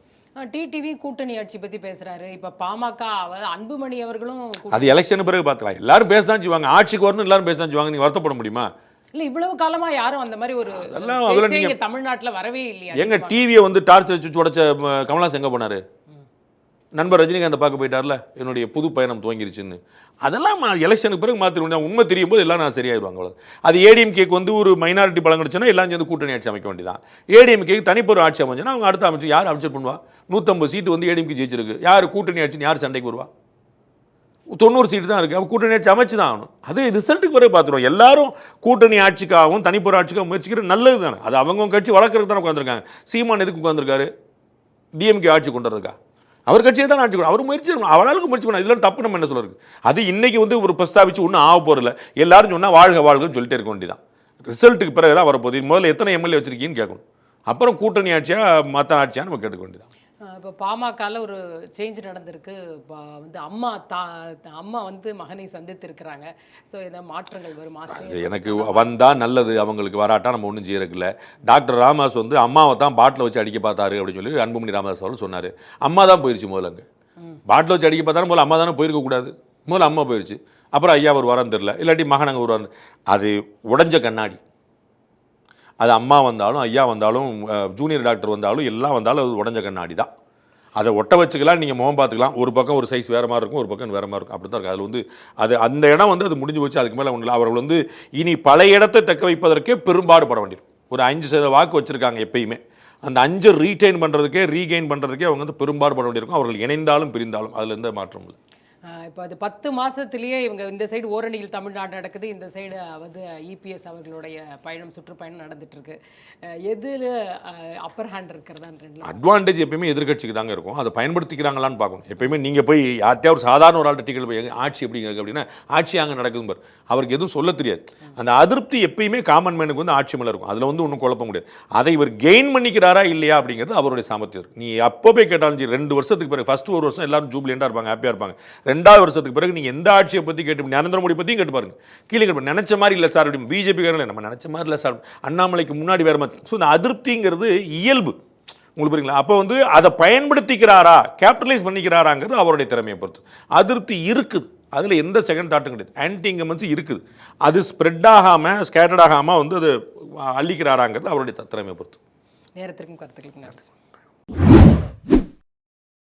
டிடிவி கூட்டணி ஆட்சி பத்தி பேசுறாரு. இப்ப பாமக அன்புமணி அவர்களும் அது எலெக்ஷன் பிறகு பார்த்துக்கலாம். எல்லாரும் பேசதான் செய்வாங்க, ஆட்சிக்கு வரணும் எல்லாரும் பேசதான் செய்வாங்க. நீங்க வருத்தப்பட முடியுமா? இல்ல இவ்வளவு காலமா யாரும் அந்த மாதிரி ஒரு நீங்க தமிழ்நாட்டுல வரவே இல்லையா? எங்க டிவியை வந்து டார்ச்சர் வச்சு உடைச்ச கமல்ஹாசன் எங்க போனாரு? நண்பர் ரஜினிகாந்த் பார்க்க போயிட்டார்ல, என்னுடைய புது பயணம் துவங்கிருச்சுன்னு. அதெல்லாம் எலெக்ஷனுக்கு பிறகு மாற்றிடுவோம். உண்மை தெரியும் போது எல்லாம் நான் சரியாயிருவாங்க. அவ்வளோ அது ஏடிஎம்கேக்கு வந்து ஒரு மைனாரிட்டி பலம் கிடச்சுன்னா எல்லாம் சேர்ந்து கூட்டணி ஆட்சி அமைக்க வேண்டியதான். ஏடிஎம்கேக்கு தனிப்பொரு ஆட்சி அமைச்சுன்னா அவங்க அடுத்த அமைச்சு யார் அமைச்சர் பண்ணுவா? 150 சீட்டு வந்து ஏடிஎம்கே ஜெயிச்சிருக்கு. யார் கூட்டணி ஆட்சின்னு யார் சண்டைக்கு வருவா? 90 சீட்டு தான் இருக்குது. அப்போ கூட்டணி ஆட்சி அமைச்சு தான் ஆகணும். அது ரிசல்ட்டுக்கு பிறகு பார்த்துருவோம். எல்லாரும் கூட்டணி ஆட்சிக்காகவும் தனிப்பொரு ஆட்சிக்காகவும் முயற்சிக்கிறது நல்லது தானே. அது அவங்க கட்சி வளர்க்குறதுக்கு தானே உட்காந்துருக்காங்க. சீமான் எதுக்கு உட்காந்துருக்காரு? டிஎம்கே ஆட்சி கொண்டு வரதுக்கா? அவர் கட்சியை தான் ஆட்சி அவர் முயற்சி அவளாளுக்கு முயற்சி பண்ண. இதில் தப்பு நம்ம என்ன சொல்றது? அது இன்னைக்கு வந்து ஒரு பிரஸ்தாபிச்சு ஒன்றும் ஆக போகிறதில்ல. எல்லாரும் சொன்னால் வாழ்க வாழ்கன்னு சொல்லிட்டே இருக்க வேண்டியதான். ரிசல்ட்டுக்கு பிறகு தான் வரப்போகுது. முதல்ல எத்தனை எம்எல்ஏ வச்சிருக்கீங்கன்னு கேட்கணும். அப்புறம் கூட்டணி ஆட்சியா மற்ற ஆட்சியா நம்ம கேட்டுக்க வேண்டியதான். இப்போ பாமகவில் ஒரு சேஞ்ச் நடந்திருக்கு. வந்து அம்மா வந்து மகனை சந்தித்திருக்கிறாங்க. ஸோ இந்த மாற்றங்கள் வரும். எனக்கு வந்தால் நல்லது, அவங்களுக்கு வராட்டா நம்ம ஒன்றும் செய்யறதுல. டாக்டர் ராமதாஸ் வந்து அம்மாவை தான் பாட்டில் வச்சு அடிக்க பார்த்தாரு அப்படின்னு சொல்லி அன்புமணி ராமதாஸ் அவர்கள் சொன்னார். அம்மா தான் போயிடுச்சு முதல்ல. அங்கே பாட்டில் வச்சு அடிக்க பார்த்தாலும் முதல்ல அம்மா தானே போயிருக்கக்கூடாது. முதல்ல அம்மா போயிடுச்சு. அப்புறம் ஐயா ஒரு வாரம் தெரில, இல்லாட்டி மகன் அங்கே ஒரு வாரம். அது உடஞ்ச கண்ணாடி. அது அம்மா வந்தாலும் ஐயா வந்தாலும் ஜூனியர் டாக்டர் வந்தாலும் எல்லாம் வந்தாலும் அது உடஞ்ச கண்ணாடி தான். அதை ஒட்ட வச்சுக்கலாம், நீங்கள் முகம் பார்த்துக்கலாம். ஒரு பக்கம் ஒரு சைஸ் வேறு மாதிரி இருக்கும், ஒரு பக்கம் வேறு மாதிரி இருக்கும். அப்படி தான் இருக்குது. அதில் வந்து அந்த இடம் வந்து அது முடிஞ்சு போச்சு. அதுக்கு மேலே ஒன்றும் இல்லை. அவர்கள் வந்து இனி பழைய இடத்தை தக்க வைப்பதற்கே பெரும்பாடு பட வேண்டியிருக்கும். ஒரு 5% வாக்கு வச்சுருக்காங்க எப்பயுமே. அந்த 5 ரீடைன் பண்ணுறதுக்கே ரீகெயின் பண்ணுறதுக்கே அவங்க வந்து பெரும்பாடு பட வேண்டியிருக்கும். அவர்கள் இணைந்தாலும் பிரிந்தாலும் அதில் எந்த மாற்றம் இல்லை. இப்போ அது 10 மாதத்துலேயே இவங்க இந்த சைடு ஓரணியில் தமிழ்நாடு நடக்குது, இந்த சைடு வந்து இபிஎஸ் அவர்களுடைய பயணம் சுற்றுப்பயணம் நடந்துட்டு இருக்கு. எதில் அப்பர் ஹேண்ட் இருக்கிறதா? அட்வான்டேஜ் எப்பயுமே எதிர்கட்சிக்கு தாங்க இருக்கும். அதை பயன்படுத்திக்கிறாங்களான்னு பார்க்கணும். எப்பயுமே நீங்கள் போய் யார்கிட்டயா ஒரு சாதாரண ஒரு ஆள்கிட்ட டிக்கெட் போய் ஆட்சி எப்படி இருக்குது அப்படின்னா ஆட்சி அங்கே நடக்குது பாரு, அவருக்கு எதுவும் சொல்ல தெரியாது. அந்த அதிருப்தி எப்பயுமே காமன் மேனுக்கு வந்து ஆட்சி மேலே இருக்கும். அதில் வந்து ஒன்றும் குழப்ப முடியாது. அதை இவர் கெயின் பண்ணிக்கிறாரா இல்லையா அப்படிங்கிறது அவருடைய சாமர்த்தியம் இருக்கு. நீ அப்போ போய் கேட்டாலும் 2 வருஷத்துக்கு பிறகு, ஃபர்ஸ்ட் 1 வருஷம் எல்லாரும் ஜூப்ளியண்டாக இருப்பாங்க, ஹாப்பியாக இருப்பாங்க. 2வது வருஷத்துக்கு பிறகு நீங்கள் எந்த ஆட்சியை பற்றி கேட்டு நரேந்திர மோடி பற்றியும் கேட்டு பாருங்க, கீழே கேட்டு நினைச்ச மாதிரி இல்லை சார் அப்படி. பிஜேபி காரங்களே நம்ம நினைச்ச மாதிரி இல்லை சார், அண்ணாமலைக்கு முன்னாடி வேற மாதிரி. ஸோ இந்த அதிருப்திங்கிறது இயல்பு, உங்களுக்கு புரியுங்களா? அப்போ வந்து அதை பயன்படுத்திக்கிறாரா, கேபிட்டலைஸ் பண்ணிக்கிறாராங்கிறது அவருடைய திறமையை பொறுத்து. அதிருப்தி இருக்குது, அதில் எந்த செகண்ட் தாட்டும் கிடையாது. ஆன்டி இன்கம்பன்சி இருக்குது, அது ஸ்ப்ரெட் ஆகாமல் ஸ்கேட்டர்ட் ஆகாமல் வந்து அது அள்ளிக்கிறாராங்கிறது அவருடைய திறமையை பொறுத்து. நேரத்திற்கும் கருத்துக்களுக்கும் நன்றி.